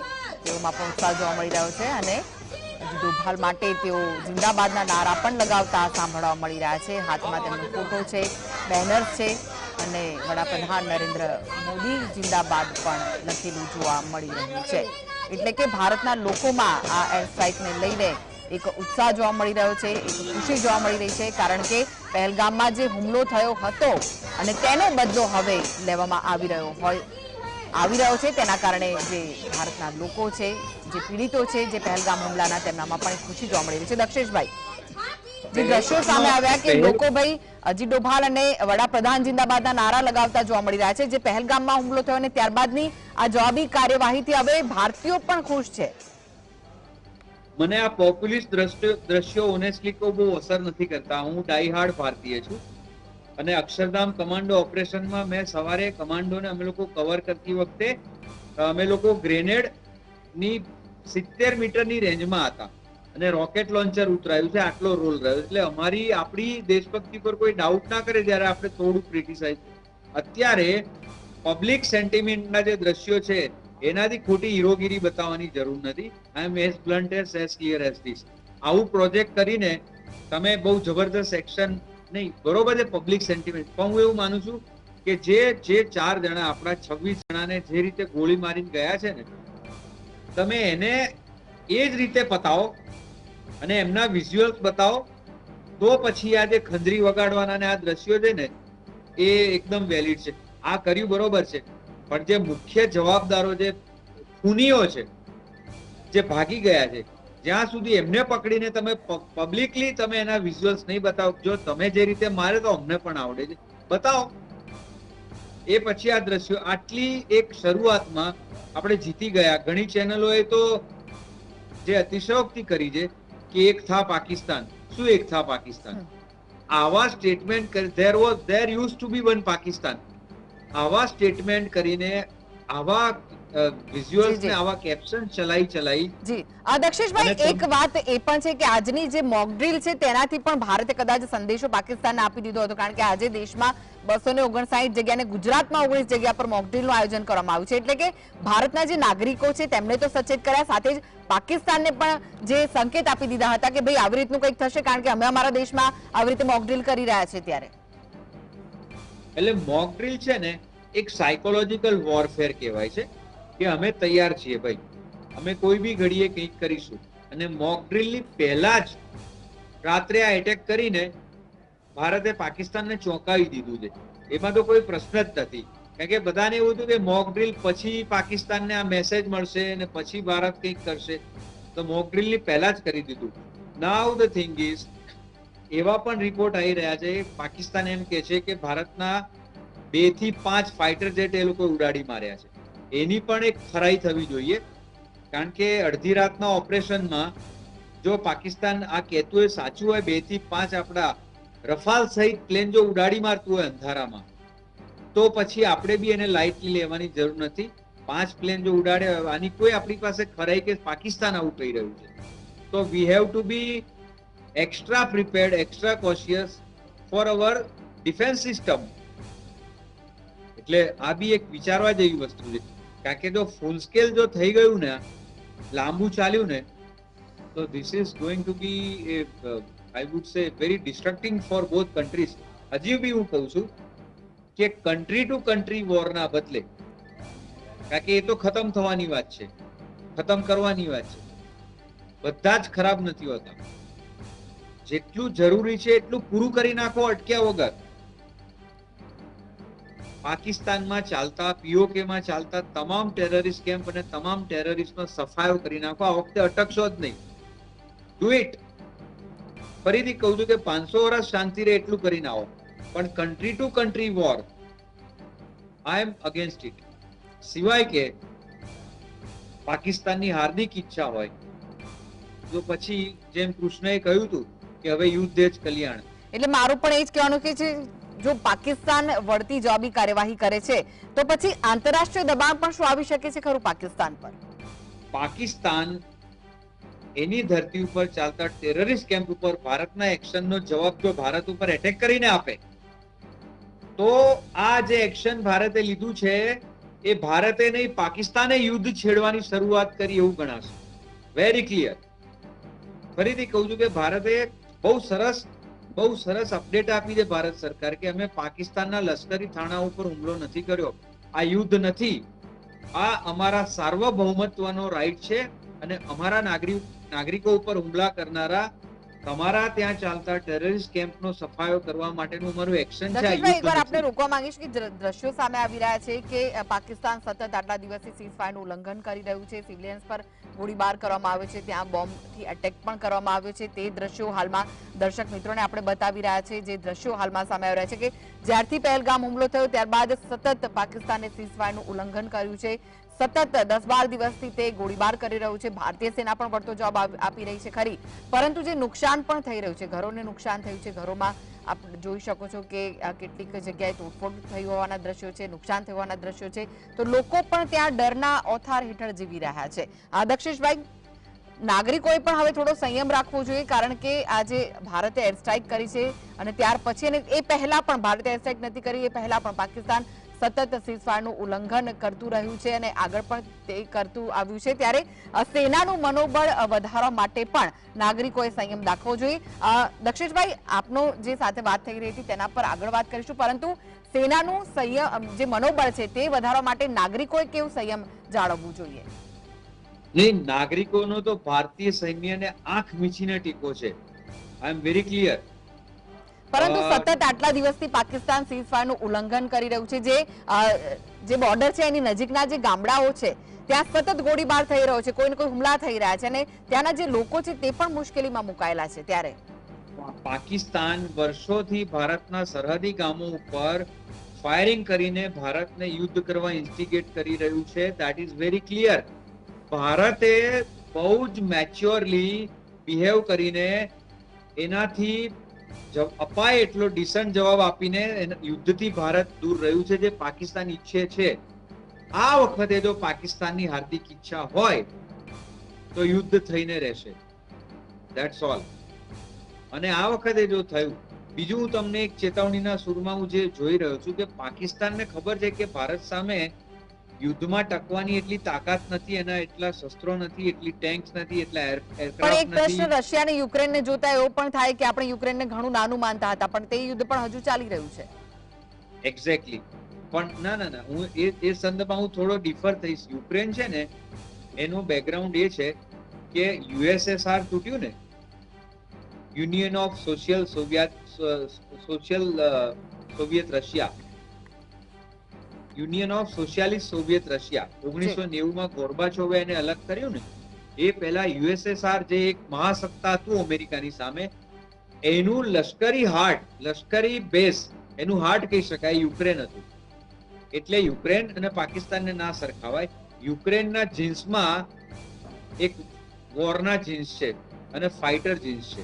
તેઓમાં પણ ઉત્સાહ જોવા મળી રહ્યો છે અને ડોભાલ માટે તેઓ જિંદાબાદના નારા પણ લગાવતા સાંભળવા મળી રહ્યા છે. હાથમાં તેમનો ફોટો છે, બેનર્સ છે અને વડાપ્રધાન નરેન્દ્ર મોદી જિંદાબાદ પણ લખેલું જોવા મળી રહ્યું છે. એટલે કે ભારતના લોકોમાં આ એર સ્ટ્રાઇકને લઈને એક ઉત્સાહ જોવા મળી રહ્યો છે, એક ખુશી જોવા મળી રહી છે, કારણ કે પહેલગામમાં જે હુમલો થયો હતો અને તેનો બદલો હવે લેવામાં આવી રહ્યો છે. તેના કારણે જે ભારતના લોકો છે, જે પીડિતો છે, જે પહેલગામ હુમલાના, તેમનામાં પણ એક ખુશી જોવા મળી રહી છે. દક્ષેશભાઈ, જે દ્રશ્યો સામે આવ્યા કે લોકો ભાઈ અજીત ડોભાલ અને વડાપ્રધાન જિંદાબાદના નારા લગાવતા જોવા મળી રહ્યા છે. જે પહેલગામમાં હુમલો થયો અને ત્યારબાદની આ જવાબી કાર્યવાહીથી હવે ભારતીયો પણ ખુશ છે. મને આ પોપ્યુલિસ્ટ દ્રશ્યો ઓનેસ્ટલી કહું બહુ અસર નથી કરતા. હું ડાઈ હાર્ડ ભારતીય છું અને અક્ષરધામ કમાન્ડો ઓપરેશનમાં મેં સવારે કમાન્ડોને અમે લોકો કવર કરતી વખતે અમે લોકો ગ્રેનેડ ની 70 મીટરની રેન્જમાં હતા અને રોકેટ લોન્ચર ઉતરાયું છે, આટલો રોલ રહ્યો. એટલે આપણી દેશભક્તિ પર કોઈ ડાઉટ ના કરે જ્યારે આપણે થોડું ક્રિટિસાઇઝ. અત્યારે પબ્લિક સેન્ટિમેન્ટના જે દ્રશ્યો છે એનાથી ખોટી હીરોગીરી બતાવવાની જરૂર નથી. I am as blunt as clear as this. આવું પ્રોજેક્ટ કરીને તમે બહુ જબરદસ્ત એક્શન નહીં, બરોબર છે પબ્લિક સેન્ટિમેન્ટ, પણ હું એવું માનું છું કે જે 4 જણા આપણા 26 જણાને જે રીતે ગોળી મારીને ગયા છે ને, તમે એને એ જ રીતે પતાવો અને એમના વિઝ્યુઅલ્સ બતાવો તો પછી આ જે ખંજરી વગાડવાના ને આ દ્રશ્યો છે ને એ એકદમ વેલિડ છે. આ કર્યું બરોબર છે, પણ જે મુખ્ય જવાબદારો જે ખૂનીઓ છે, જે ભાગી ગયા છે, જ્યાં સુધી એમને પકડીને તમે પબ્લિકલી તમે એના વિઝ્યુઅલ્સ નહીં બતાવો, જો તમે જે રીતે મારે તો અમને પણ આવડે છે, બતાવો. એ પછી આ દ્રશ્યો આટલી એક શરૂઆતમાં આપણે જીતી ગયા. ઘણી ચેનલોએ તો જે અતિશયોક્તિ કરી છે કે એક થા પાકિસ્તાન. શું એક થા પાકિસ્તાન? આવા statement there used to be one Pakistan. આવા સ્ટેટમેન્ટ કરીને આવા વિઝ્યુઅલ્સ ને આવા કેપ્શન ચલાઈ જી. દક્ષેશભાઈ, એક વાત એ પણ છે કે આજની જે મોક ડ્રીલ છે તેનાથી પણ ભારતે કદાચ સંદેશો પાકિસ્તાનને આપી દીધો હતો, કારણ કે આજે દેશમાં 259 જગ્યાને ગુજરાતમાં 19 જગ્યા પર મોક ડ્રીલનું આયોજન કરવામાં આવ્યું છે. એટલે કે ભારતના જે નાગરિકો છે તેમને તો સચેત કર્યા, સાથે જ પાકિસ્તાનને પણ જે સંકેત આપી દીધા હતા કે ભાઈ આવી રીતનું કંઈક થશે, કારણ કે અમે અમારા દેશમાં આવી રીતે મોક ડ્રીલ કરી રહ્યા છે. ત્યારે એટલે મોક ડ્રીલ છે ને એક સાયકોલોજીકલ વોરફેર કહેવાય છે કે અમે તૈયાર છીએ ભાઈ, અમે કોઈ બી ઘડીએ કંઈક કરીશું. અને મોક ડ્રીલની પહેલા જ રાત્રે આ એટેક કરીને ભારતે પાકિસ્તાનને ચોંકાવી દીધું છે. એમાં તો કોઈ પ્રશ્ન જ નથી, કારણ કે બધાને એવું હતું કે મોક ડ્રીલ પછી પાકિસ્તાનને આ મેસેજ મળશે અને પછી ભારત કંઈક કરશે, તો મોક ડ્રીલની પહેલા જ કરી દીધું. નાઉ ધ થિંગ ઇઝ, એવા પણ રિપોર્ટ આવી રહ્યા છે પાકિસ્તાન એમ કે છે કે ભારતના 2 થી 5 ફાઇટર જેટ એ લોકો ઉડાડી માર્યા છે. એની પણ એક ખરાઈ થવી જોઈએ, કારણ કે અડધી રાતના ઓપરેશનમાં જો પાકિસ્તાન આ કહેતું હોય સાચું હોય, 2 થી 5 આપણા રફાલ સહિત પ્લેન જો ઉડાડી મારતું હોય અંધારામાં, તો પછી આપણે બી એને લાઇટલી લેવાની જરૂર નથી. 5 પ્લેન જો ઉડાડે, આની કોઈ આપણી પાસે ખરાઈ કે પાકિસ્તાન આવું કહી રહ્યું છે. તો we have to be extra prepared, extra cautious for our defence system. એટલે આ બી એક વિચારવા જેવી વસ્તુ છે, કારણ કે જો ફૂલ સ્કેલ જો થઈ ગયું ને, લાંબુ ચાલ્યું ને, તો this is going to be I would say very destructing for both countries. હજી બી હું કહું છું કે કન્ટ્રી ટુ કન્ટ્રી વોર ના બદલે, કારણ કે એ તો ખતમ થવાની વાત છે, ખતમ કરવાની વાત છે, બધા જ ખરાબ નથી હોતા. જેટલું જરૂરી છે એટલું પૂરું કરી નાખો અટક્યા વગર. પાકિસ્તાનમાં ચાલતા, POK માં ચાલતા તમામ ટેરરિસ્ટ કેમ્પ અને તમામ ટેરરિસ્ટનો સફાયો કરી નાખો. આ વખતે અટકશો જ નહીં. Do it. ફરીથી કહું છું કે 500 વર્ષ શાંતિ રહે એટલું કરીને આવો, પણ country to country war I am against it. સિવાય કે પાકિસ્તાનની હાર્દિક ઈચ્છા હોય તો પછી જેમ કૃષ્ણએ કહ્યું હતું કે હવે યુદ્ધ જ કલ્યાણ. એટલે મારું પણ એ જ કહેવાનું કે જો પાકિસ્તાન વળતી જવાબી કાર્યવાહી કરે છે તો પછી આંતરરાષ્ટ્રીય દબાણ પણ શું આવી શકે છે ખરું પાકિસ્તાન પર? પાકિસ્તાન એની ધરતી ઉપર ચાલતા ટેરરિસ્ટ કેમ્પ ઉપર ભારતના એક્શનનો જવાબ જો ભારત ઉપર એટેક કરીને આપે, તો આ જે એક્શન ભારતે લીધું છે એ ભારતે નહીં પાકિસ્તાને યુદ્ધ છેડવાની શરૂઆત કરી એવું ગણાશે. Very clear. ફરીથી કહું છું કે ભારતે બહુ સરસ અપડેટ આપી છે ભારત સરકાર કે અમે પાકિસ્તાનના લશ્કરી થાણા ઉપર હુમલો નથી કર્યો. આ યુદ્ધ નથી, આ અમારા સાર્વભૌમત્વનો રાઈટ છે અને અમારા નાગરિકો ઉપર હુમલા કરનારા તમારા ત્યાં ચાલતા ટેરરિસ્ટ કેમ્પનો સફાયો કરવા માટેનું અમારું એક્શન છે. એકવાર આપણે રોકવા માંગીશ કે દ્રશ્યો સામે આવી રહ્યા છે કે પાકિસ્તાન સતત આટલા દિવસથી સીઝફાયરનું ઉલ્લંઘન કરી રહ્યું છે, સિવિલિયન્સ પર ગોળીબાર કરવામાં આવ્યો છે, ત્યાં બોમ્બથી અટેક પણ કરવામાં આવ્યો છે. તે દ્રશ્યો હાલમાં દર્શક મિત્રોને આપણે બતાવી રહ્યા છે. જે દ્રશ્યો હાલમાં સામે આવી રહ્યા છે કે જ્યારથી પહેલગામ હુમલો થયો ત્યારબાદ સતત પાકિસ્તાને સીઝફાયરનું ઉલ્લંઘન કર્યું છે. સતત 10-12 દિવસથી તે ગોળીબાર કરી રહ્યું છે. ભારતીય સેના પણ વળતો જવાબ આપી રહી છે ખરી, પરંતુ જે નુકસાન પણ થઈ રહ્યું છે, ઘરોને નુકસાન થયું છે, ઘરોમાં આપ જોઈ શકો છો કે કેટલીક જગ્યાએ તોડફોડ થઈ હોવાના દ્રશ્યો છે, નુકસાન થઈ હોવાના દ્રશ્યો છે. તો લોકો પણ ત્યાં ડરના ઓથાર હેઠળ જીવી રહ્યા છે. દક્ષેશભાઈ, નાગરિકોએ પણ હવે થોડો સંયમ રાખવો જોઈએ, કારણ કે આજે ભારતે એર સ્ટ્રાઇક કરી છે અને ત્યાર પછી અને એ પહેલા પણ ભારતે એર સ્ટ્રાઇક નથી કરી, એ પહેલા પણ પાકિસ્તાન સતત સીઝફાયરનું ઉલ્લંઘન કરતું રહ્યું છે અને આગળ પણ તે કરતું આવ્યું છે. ત્યારે સેનાનું મનોબળ વધારવા માટે પણ નાગરિકોએ સંયમ દાખવવો જોઈએ. દક્ષેશભાઈ, આપનો જે સાથે વાત થઈ રહી હતી તેના પર આગળ વાત કરીશું, પરંતુ સેનાનું સંયમ જે મનોબળ છે તે વધારવા માટે નાગરિકોએ કેવું સંયમ જાળવવું જોઈએ? નહીં, નાગરિકોનો તો ભારતીય સૈન્યને આંખ મીચીને ટીકો છે. આઈ એમ વેરી ક્લિયર. પરંતુ સતત આટલા દિવસથી પાકિસ્તાન સીઝફાયરનું ઉલ્લંઘન કરી રહ્યું છે. જે બોર્ડર છે એની નજીકના જે ગામડાઓ છે ત્યાં સતત ગોળીબાર થઈ રહ્યો છે, કોઈને કોઈ હુમલા થઈ રહ્યા છે અને ત્યાંના જે લોકો છે તે પણ મુશ્કેલીમાં મુકાયેલા છે. ત્યારે પાકિસ્તાન વર્ષોથી ભારતના સરહદી ગામો ઉપર ફાયરિંગ કરીને ભારતને યુદ્ધ કરવા ઇન્સ્ટિગેટ કરી રહ્યું છે. That is very clear. ભારતે બહુ જ મેચ્યોરલી બિહેવ કરીને એનાથી અપાય એટલો ડિસન્ટ જવાબ આપીને યુદ્ધથી ભારત દૂર રહ્યું છે, જે પાકિસ્તાન ઈચ્છે છે. આ વખતે જો પાકિસ્તાનની હાર્દિક ઈચ્છા હોય તો યુદ્ધ થઈને રહેશે. That's all. અને આ વખતે જો થયું, બીજું હું તમને એક ચેતવણીના સૂરમાં હું જે જોઈ રહ્યો છું કે પાકિસ્તાનને ખબર છે કે ભારત સામે યુદ્ધમાં ટકવાની એટલી તાકાત નથી, એના એટલા શસ્ત્રો નથી, એટલી ટેન્ક્સ નથી, એટલા પણ એક પ્રશ્ન રશિયા અને યુક્રેનને જોતા એવો પણ થાય કે આપણે યુક્રેનને ઘણું નાનું માનતા હતા, પણ તે યુદ્ધ પણ હજુ ચાલી રહ્યું છે. એક્ઝેક્ટલી. પણ ના, હું એ સંદર્ભમાં હું થોડો ડિફર થઈશ. યુક્રેન છે ને, એનું બેકગ્રાઉન્ડ એ છે કે USSR તૂટ્યું ને, union of Soviet Russia, union of socialist Soviet Russia 1990 માં ગોર્બાચોવે એને અલગ કર્યું ને, એ પહેલા USSR જે એક મહાસત્તા હતું અમેરિકાની સામે, એનું લશ્કરી હાર્ટ, લશ્કરી બેઝ, એનું હાર્ટ કહી શકાય યુક્રેન હતું. એટલે યુક્રેન અને પાકિસ્તાનને ના સરખાવાય. યુક્રેનના જીન્સમાં એક વોરના જીન્સ છે, અને ફાઇટર જેટ્સ છે,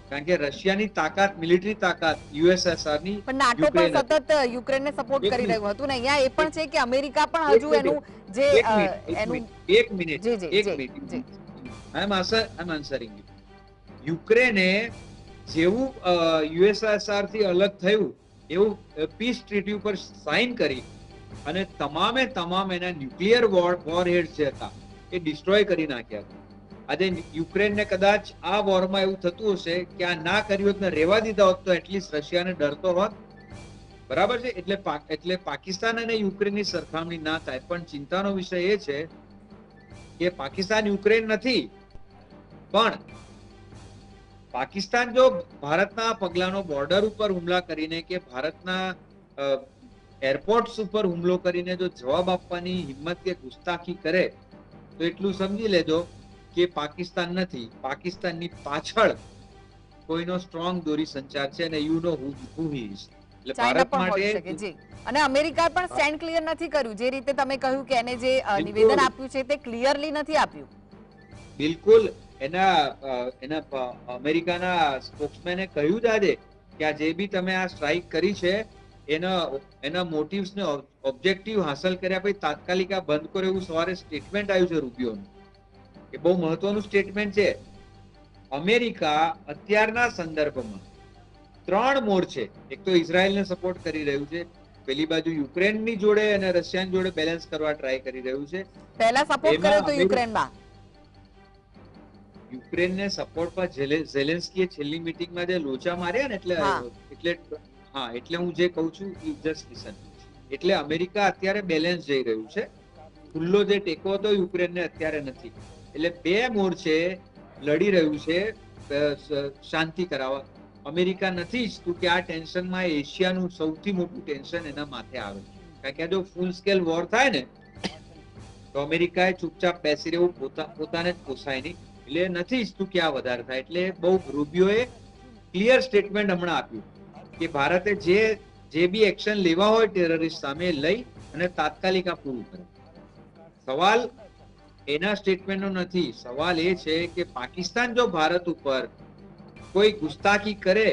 કારણ કે રશિયાની તાકાત, મિલિટરી તાકાત યુએસએસઆર ની પણ નાટો પણ યુક્રેન હતી. સતત યુક્રેનને સપોર્ટ એક કરી મિનિટ. રહ્યું હતું ને, અહીંયા એ પણ છે કે અમેરિકા પણ એક હજુ મિનિટ. એનું જે એક મિનિટ જી, જી, એક જી, મિનિટ જી. I am answering you. યુક્રેને જેવું યુએસએસઆર થી અલગ થયું એવું પીસ ટ્રીટી ઉપર સાઇન કરી અને તમામ એના ન્યુક્લિયર વોરહેડ્સ જે હતા એ ડિસ્ટ્રોય કરી નાખ્યા હતા. આજે યુક્રેનને કદાચ આ વોરમાં એવું થતું હશે કે આ ના કર્યું હોત ને રહેવા દીધા હોત તો એટલીસ્ટ રશિયાને ડરતો હોત. બરાબર છે. એટલે પાકિસ્તાન અને યુક્રેનની સરખામણી ના થાય. પણ ચિંતાનો વિષય એ છે કે પાકિસ્તાન યુક્રેન નથી, પણ પાકિસ્તાન જો ભારતના પગલાનો બોર્ડર ઉપર હુમલા કરીને કે ભારતના એરપોર્ટ્સ ઉપર હુમલો કરીને જો જવાબ આપવાની હિંમત કે ગુસ્તાખી કરે તો એટલું સમજી લેજો કે પાકિસ્તાન નથી, પાકિસ્તાનની પાછળ કોઈનો સ્ટ્રોંગ દોરી સંચાર છે અને you know who he is. એટલે ચાઇના ભારત પણ હોઈ શકે. માટે જી. અને અમેરિકાએ પણ સ્ટેન્ડ ક્લિયર નથી કર્યું. જે રીતે તમે કહ્યું કે એને જે નિવેદન આપ્યું છે તે ક્લિયરલી નથી આપ્યું. બિલકુલ એના અમેરિકાના સ્પોક્સમેને કહ્યું જ આજે કે આ જે બી તમે આ સ્ટ્રાઇક કરી છે એના મોટિવ્સ ને ઓબ્જેક્ટિવ હાંસલ કર્યા પછી તાત્કાલિક આ બંધ કરો એવું સવારે સ્ટેટમેન્ટ આવ્યું છે રૂબિયોનું. એ બહુ મહત્વનું સ્ટેટમેન્ટ છે. અમેરિકા અત્યારના સંદર્ભમાં 3 મોરચે, એક તો ઇઝરાયલને સપોર્ટ કરી રહ્યું છે, પેલી બાજુ યુક્રેનની જોડે અને રશિયાની જોડે બેલેન્સ કરવા ટ્રાય કરી રહ્યું છે. પહેલા સપોર્ટ કર્યો તો યુક્રેનમાં. યુક્રેનને સપોર્ટમાં ઝેલેન્સ્કીએ છેલ્લી મીટિંગમાં જે લોચા માર્યા ને એટલે હું જે કહું છું જસ્ટ લિસન. એટલે અમેરિકા અત્યારે બેલેન્સ જઈ રહ્યું છે. ખુલ્લો જે ટેકો હતો યુક્રેનને અત્યારે નથી. એટલે 2 મોરચે લડી રહ્યું છે શાંતિ કરાવવા. અમેરિકા નથી ઈચ્છતું કે આ ટેન્શનમાં એશિયાનું સૌથી મોટું ટેન્શન એના માથે આવે, કારણ કે જો ફૂલ સ્કેલ વોર થાય ને તો અમેરિકાએ ચૂપચાપ બેસી રહેવું પોતાને જ પોસાય નહીં. એટલે નથી ઈચ્છતું કે આ વધારે થાય. એટલે બહુ રૂબિયોએ ક્લિયર સ્ટેટમેન્ટ હમણાં આપ્યું કે ભારતે જે બી એક્શન લેવા હોય ટેરરિસ્ટ સામે લઈ અને તાત્કાલિક આ પૂરું કરે. સવાલ એના સ્ટેટમેન્ટનો નથી. સવાલ એ છે કે પાકિસ્તાન જો ભારત ઉપર કોઈ ગુસ્તાખી કરે,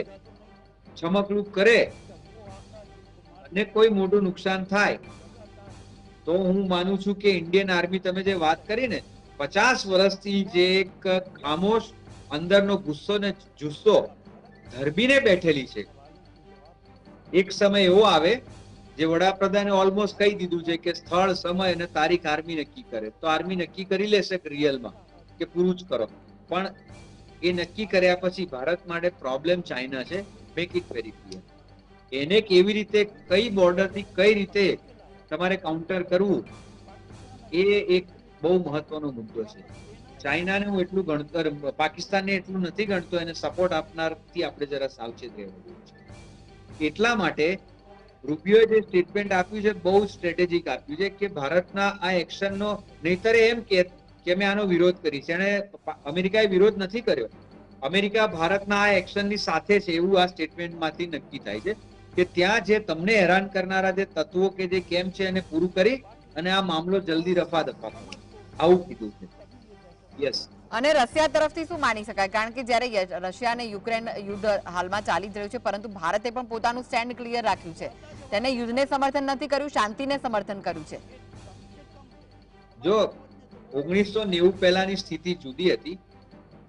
ચમકરૂપ કરે અને કોઈ મોટું નુકસાન થાય તો હું માનું છું કે ઇન્ડિયન આર્મી, તમે જે વાત કરી ને 50 વર્ષથી જે એક ખામોશ અંદરનો ગુસ્સો ને જુસ્સો ધરબીને બેઠેલી છે, એક સમય એવો આવે જે વડાપ્રધાને ઓલમોસ્ટ કહી દીધું છે કે સ્થળ, સમય અને તારીખ આર્મી નક્કી કરે, તો આર્મી નક્કી કરી લેશે રિયલમાં કે પૂરું જ કરો. પણ એ નક્કી કર્યા પછી ભારત માટે પ્રોબ્લેમ ચાઇના છે. Make it very clear. એને કેવી રીતે, કઈ બોર્ડરથી કઈ રીતે તમારે કાઉન્ટર કરવું એ એક બહુ મહત્વનો મુદ્દો છે. ચાઇનાને હું એટલું ગણતો, પાકિસ્તાનને એટલું નથી ગણતો, એને સપોર્ટ આપનારથી આપણે જરા સાવચેત રહેવું છે. એટલા માટે રૂબિયોએ જે સ્ટેટમેન્ટ આપ્યું છે બહુ સ્ટ્રેટેજિક આપ્યું છે કે ભારતના આ એક્શનનો, નહીતર એમ કે મેં આનો વિરોધ કરી છે, અને અમેરિકાએ વિરોધ નથી કર્યો. અમેરિકા ભારતના આ એક્શનની સાથે છે એવું આ સ્ટેટમેન્ટમાંથી નક્કી થાય છે કે ત્યાં જે તમને હેરાન કરનારા જે તત્વો કે જે કેમ છે એને પૂરું કરી અને આ મામલો જલ્દી રફા દફા કરો, આવું કીધું છે. યસ. અને રશિયા તરફથી શું માની શકાય? કારણ કે જ્યારે રશિયા અને યુક્રેન યુદ્ધ હાલમાં ચાલી જ રહ્યું છે, પરંતુ ભારતે પણ પોતાનું સ્ટેન્ડ ક્લિયર રાખ્યું છે. તેને યુદ્ધને સમર્થન નથી કર્યું, શાંતિને સમર્થન કર્યું છે. જો 1990 પહેલાની સ્થિતિ જુદી હતી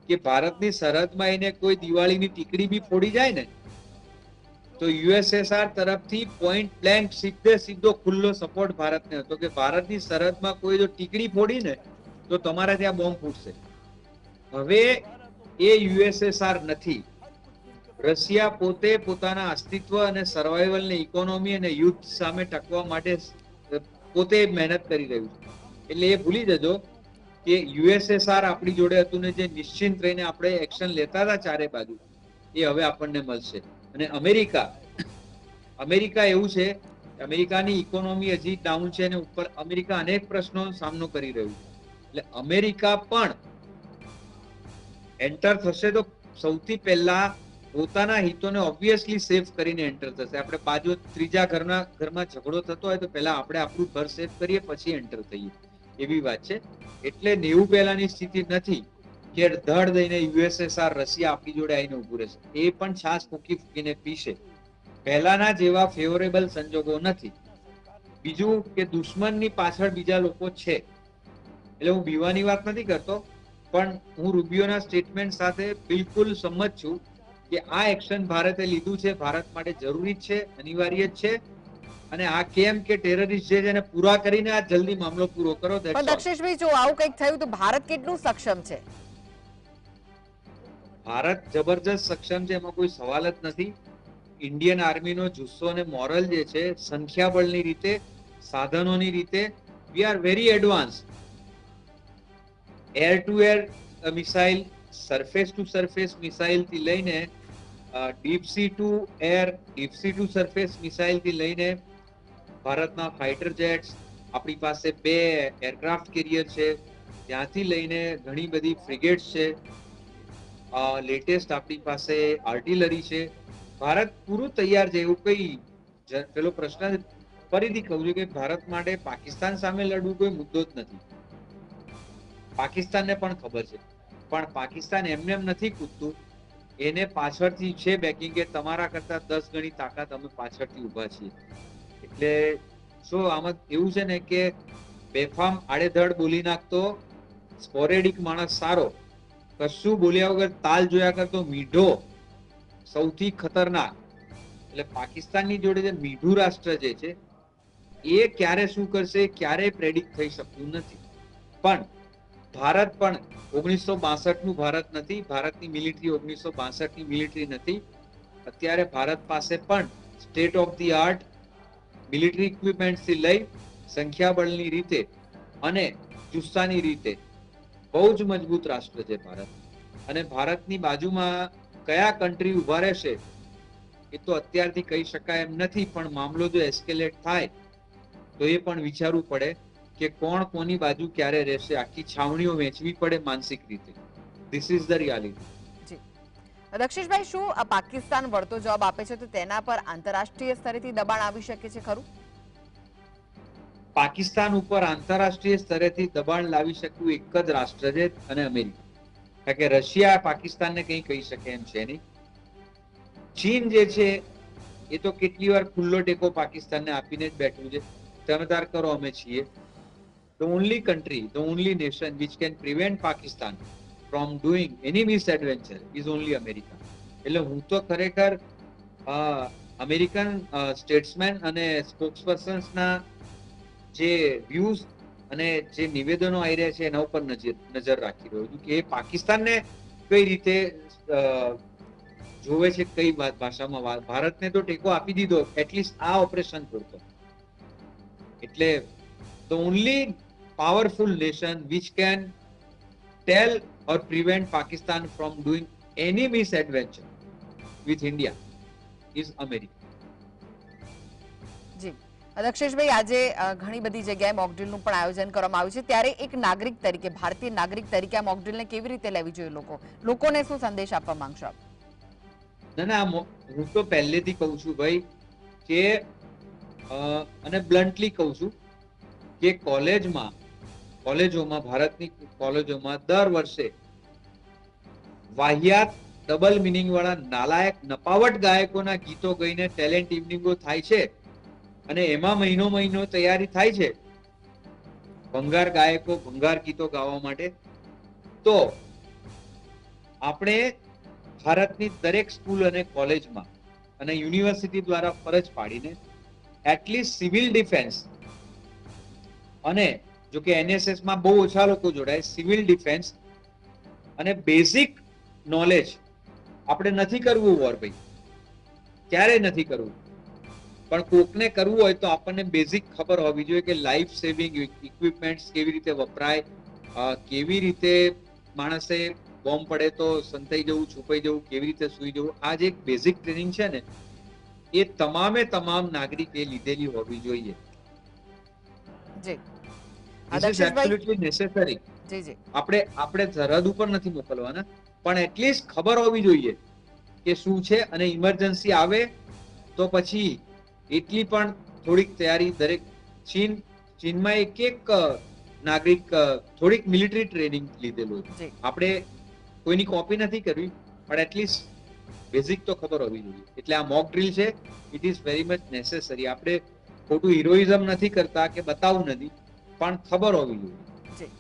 કે ભારતની સરહદમાં એને કોઈ દિવાળીની ટીકડી બી ફોડી જાય ને તો યુએસએસઆર તરફથી પોઈન્ટ બ્લેન્ક સીધો ખુલ્લો સપોર્ટ ભારતને હતો કે ભારતની સરહદમાં કોઈ જો ટીકડી ફોડી ને તો તમારા ત્યાં બોમ્બ ફૂટશે. હવે એ યુએસએસઆર નથી. રશિયા પોતે પોતાના અસ્તિત્વ અને સર્વાઈવલ ને ઇકોનોમી અને યુદ્ધ સામે ટકવા માટે પોતે મહેનત કરી રહ્યું છે. એટલે એ ભૂલી જજો કે યુએસએસઆર આપણી જોડે હતું ને જે નિશ્ચિંત રહીને આપણે એક્શન લેતા હતા ચારે બાજુ, એ હવે આપણને મળશે. અને અમેરિકા એવું છે, અમેરિકાની ઇકોનોમી હજી ડાઉન છે અને ઉપર અમેરિકા અનેક પ્રશ્નોનો સામનો કરી રહ્યું છે. એટલે અમેરિકા પણ એન્ટર થશે તો સૌથી પહેલા પોતાના હિતોને ઓબ્વિયસલી સેફ કરીને એન્ટર થશે. આપણે બાજુ ત્રીજા ઘરમાં ઝઘડો થતો હોય તો પહેલા આપણે આપણું ઘર સેફ કરીએ પછી એન્ટર થઈએ, એવી વાત છે. એટલે 90 પહેલાની સ્થિતિ નથી કે ધડ દઈને યુએસએસઆર રશિયા આપણી જોડે આવીને ઉભું રહેશે. એ પણ છાસ ફૂકી ફૂકીને પીશે. પહેલાના જેવા ફેવરેબલ સંજોગો નથી. બીજું કે દુશ્મનની પાછળ બીજા લોકો છે, એટલે હું બીવાની વાત નથી કરતો, પણ હું રૂબિયોના સ્ટેટમેન્ટ સાથે બિલકુલ સંમત છું કે આ એક્શન ભારતે લીધું છે, ભારત માટે જરૂરી જ છે, અનિવાર્ય જ છે. અને આ કેમ કે ટેરરિસ્ટ જે છે એને પૂરા કરીને આ જલ્દી મામલો પૂરો કરો. પણ દક્ષેશભાઈ, જો આવું કંઈક થયું તો ભારત કેટલું સક્ષમ છે? ભારત જબરજસ્ત સક્ષમ છે, એમાં કોઈ સવાલ જ નથી. ઇન્ડિયન આર્મીનો જુસ્સો અને મોરલ જે છે, સંખ્યાબળની રીતે, સાધનોની રીતે, we are very advance. Air two air missile, surface two surface missile થી લઈને deep C two air, deep C two surface missile થી લઈને ભારતના ફાઇટર જેટ્સ, આપણી પાસે 2 એરક્રાફ્ટ કેરિયર છે, ત્યાંથી લઈને ઘણી બધી ફ્રિગેટ્સ છે, લેટેસ્ટ આપણી પાસે આર્ટિલરી છે. ભારત પૂરું તૈયાર છે. એવું કઈ પેલો પ્રશ્ન ફરીથી કહું છું કે ભારત માટે પાકિસ્તાન સામે લડવું કોઈ મુદ્દો જ નથી. પાકિસ્તાનને પણ ખબર છે, પણ પાકિસ્તાન એમને એમ નથી કૂદતું. એને પાછળથી છે બેકિંગ કે તમારા કરતા 10 ગણી તાકાત અમે પાછળથી ઉભા છીએ. એટલે શું આમાં એવું છે ને કે બેફામ આડેધડ બોલી નાખતો સ્પોરેડિક માણસ સારો, કશું બોલ્યા વગર તાલ જોયા કરતો મીઢો સૌથી ખતરનાક. એટલે પાકિસ્તાનની જોડે જે મીઠું રાષ્ટ્ર જે છે એ ક્યારે શું કરશે ક્યારે પ્રેડિક્ટ થઈ શકતું નથી. પણ ભારત પણ 1962 નું ભારત નથી. ભારતની મિલિટરી 1962 ની મિલિટરી નથી. અત્યારે ભારત પાસે પણ state of the art military equipment થી લઈ સંખ્યાબળની રીતે અને જુસ્સાની રીતે બહુ જ મજબૂત રાષ્ટ્ર છે ભારત. અને ભારતની બાજુમાં કયા કન્ટ્રી ઉભા રહેશે એ તો અત્યારથી કહી શકાય એમ નથી, પણ મામલો જો એસ્કેલેટ થાય તો એ પણ વિચારવું પડે કે કોણ કોની બાજુ ક્યારે રહેશે. આખી છાવણીઓ વેચવી પડે માનસિક રીતે. This is the reality. જી દક્ષેશભાઈ, શું આ પાકિસ્તાન વળતો જવાબ આપે છે તો તેના પર આંતરરાષ્ટ્રીય સ્તરેથી દબાણ આવી શકે છે ખરું? પાકિસ્તાન ઉપર આંતરરાષ્ટ્રીય સ્તરેથી દબાણ લાવી શકતું એક જ રાષ્ટ્ર છે અને અમેરિકા. કારણ કે રશિયા પાકિસ્તાનને કંઈ કહી શકે એમ છે નહીં. ચીન જે છે એ તો કેટલી વાર ખુલ્લો ટેકો પાકિસ્તાનને આપીને જ બેઠું છે. તમે તાર કરો અમે છીએ. The only country, the only nation which can prevent Pakistan from doing any misadventure is only America. એટલે હું તો ખરેખર અમેરિકન સ્ટેટ્સમેન અને સ્પોક્સપર્સન્સ ના જે વ્યૂઝ અને જે નિવેદનો આવી રહ્યા છે એના ઉપર નજર રાખી રહ્યો છું કે એ પાકિસ્તાનને કઈ રીતે જોવે છે, કઈ ભાષામાં. ભારતને તો ટેકો આપી દીધો એટલીસ્ટ આ ઓપરેશન પૂરતો. એટલે the only powerful nation which can tell or prevent Pakistan from doing any misadventure with India is America. જી દક્ષેશભાઈ, આજે ઘણી બધી જગ્યાએ મોકડ્રીલનું પણ આયોજન કરવામાં આવ્યું છે, ત્યારે એક નાગરિક તરીકે, ભારતીય નાગરિક તરીકે આ મોકડ્રીલને કેવી રીતે લેવી જોઈએ? લોકોને શું સંદેશ આપવા માંગશો? ના, હું તો પહેલેથી કહું છું ભાઈ કે અને બ્લન્ટલી કહું છું કે કોલેજોમાં ભારતની કોલેજોમાં દર વર્ષે વાહિયાત ડબલ મિનિંગ વાળા નાલાયક નપાવટ ગાયકોના ગીતો ગઈને ટેલેન્ટ ઇવનિંગો થાય છે અને એમાં મહિનો તૈયારી થાય છે ભંગાર ગાયકો ભંગાર ગીતો ગાવા માટે. તો આપણે ભારતની દરેક સ્કૂલ અને કોલેજમાં અને યુનિવર્સિટી દ્વારા ફરજ પાડીને એટલીસ્ટ સિવિલ ડિફેન્સ અને જો કે એનએસએસ માં બહુ ઓછા લોકો જોડાય, સિવિલ ડિફેન્સ અને બેઝિક નોલેજ. આપણે નથી કરવું વોર ભાઈ, ક્યારેય નથી કરવું, પણ કોકને કરવું હોય તો આપણને બેઝિક ખબર હોવી જોઈએ કે લાઈફ સેવિંગ ઇક્વિપમેન્ટ્સ કેવી રીતે વપરાય, કેવી રીતે માણસે બોમ્બ પડે તો સંતાઈ જવું, છુપાઈ જવું, કેવી રીતે સુઈ જવું. આ જે એક બેઝિક ટ્રેનિંગ છે ને એ તમામ નાગરિકે લીધેલી હોવી જોઈએ. જી આપણે સરહદ ઉપર નથી મોકલવાના, પણ એટલીસ્ટ ખબર હોવી જોઈએ કે શું છે, અને ઇમરજન્સી આવે તો પછી એટલી પણ થોડીક તૈયારી દરેક. ચીનમાં એક નાગરિક થોડીક મિલિટરી ટ્રેનિંગ લીધેલું. આપણે કોઈની કોપી નથી કરવી, પણ એટલીસ્ટ બેઝિક તો ખબર હોવી જોઈએ. એટલે આ મોક ડ્રીલ છે, it is very much necessary. આપણે ખોટું હિરોઇઝમ નથી કરતા કે બતાવવું નથી, પણ ખબર હોવી જોઈએ. જી